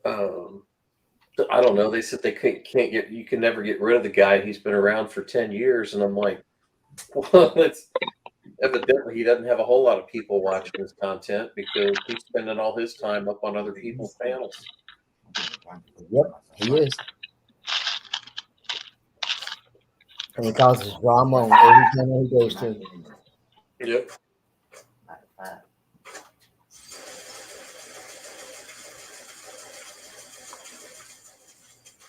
I don't know. They said you can never get rid of the guy. He's been around for 10 years. And I'm like, well, it's evidently he doesn't have a whole lot of people watching his content because he's spending all his time up on other people's panels. Yep, he is. And he causes drama on every channel he goes to. Yep.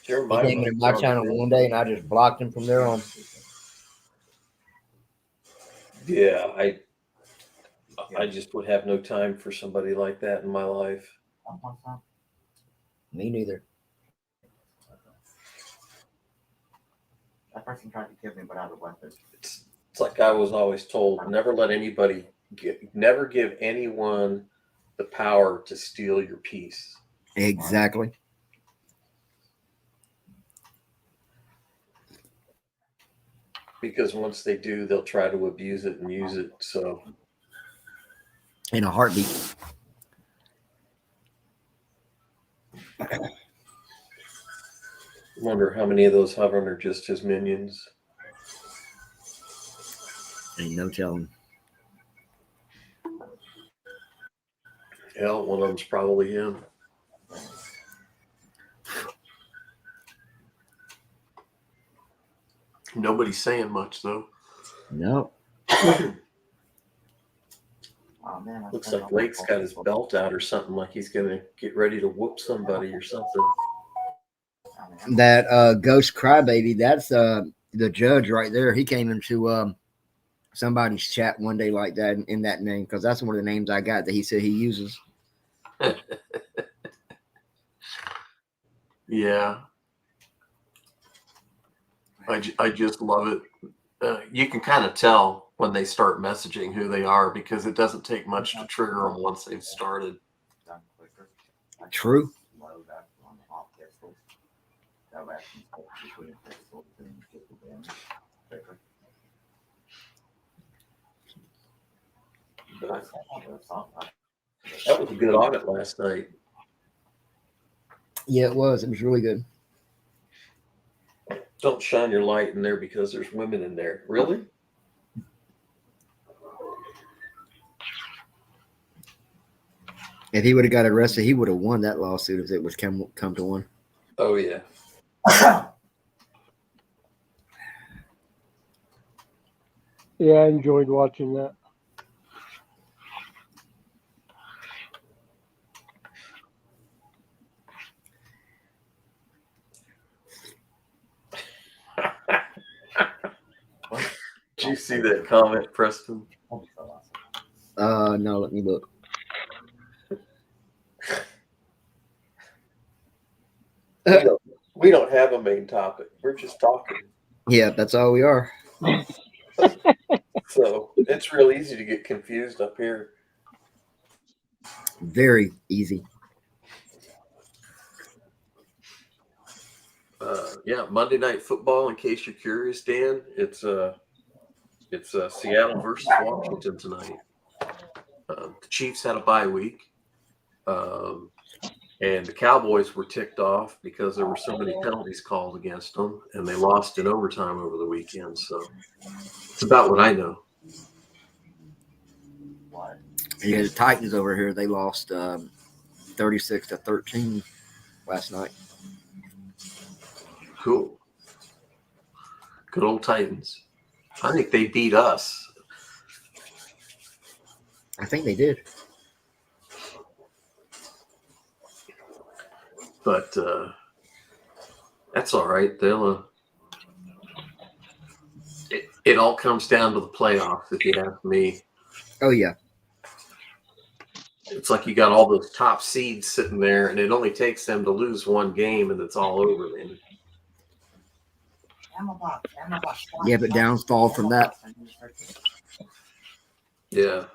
He came into my channel one day and I just blocked him from there on. Yeah, I just would have no time for somebody like that in my life. Me neither. That person tried to kill me without a weapon. It's like I was always told, never give anyone the power to steal your peace. Exactly. Because once they do, they'll try to abuse it and use it. So, in a heartbeat. Wonder how many of those hovering are just his minions. Ain't no telling. Hell, one of them's probably him. Nobody's saying much though. No. Looks like Lake's got his belt out or something, like he's gonna get ready to whoop somebody or something. That Ghost Crybaby, that's the judge right there. He came into somebody's chat one day like that in that name, because that's one of the names I got that he said he uses. Yeah. I just love it. You can kind of tell when they start messaging who they are because it doesn't take much to trigger them once they've started. True. That was a good audit last night. Yeah, it was. It was really good. Don't shine your light in there because there's women in there. Really? If he would have got arrested, he would have won that lawsuit if it was come to one. Oh yeah. Yeah, I enjoyed watching that. Did you see that comment, Preston? No, let me look. We don't have a main topic. We're just talking. Yeah, that's all we are. So it's real easy to get confused up here. Very easy. Yeah, Monday Night Football. In case you're curious, Dan, it's Seattle versus Washington tonight. The Chiefs had a bye week, and the Cowboys were ticked off because there were so many penalties called against them, and they lost in overtime over the weekend. So it's about what I know. Yeah, the Titans over here, they lost 36-13 last night. Cool. Good old Titans. I think they beat us. I think they did. But that's all right. They'll. It all comes down to the playoffs, if you ask me. Oh yeah. It's like you got all those top seeds sitting there, and it only takes them to lose one game, and it's all over, man. Yeah, but downfall from that. Yeah.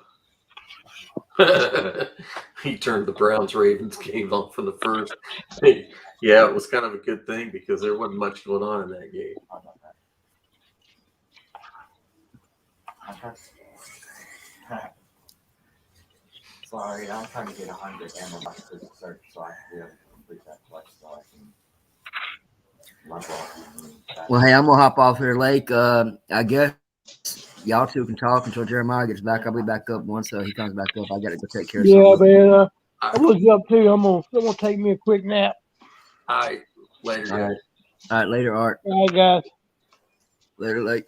He turned the Browns-Ravens game on for the first. Yeah, it was kind of a good thing because there wasn't much going on in that game. Sorry, I'm trying to get 100 ammo box to search so I can be able to complete that quest so I can level up. Well, hey, I'm gonna hop off here, Lake. I guess y'all two can talk until Jeremiah gets back. I'll be back up once he comes back up. I gotta go take care of Yeah, something. man. I was up too. I'm gonna take me a quick nap. All right, later, guys. All right, later, Art. All right, guys. Later, Lake.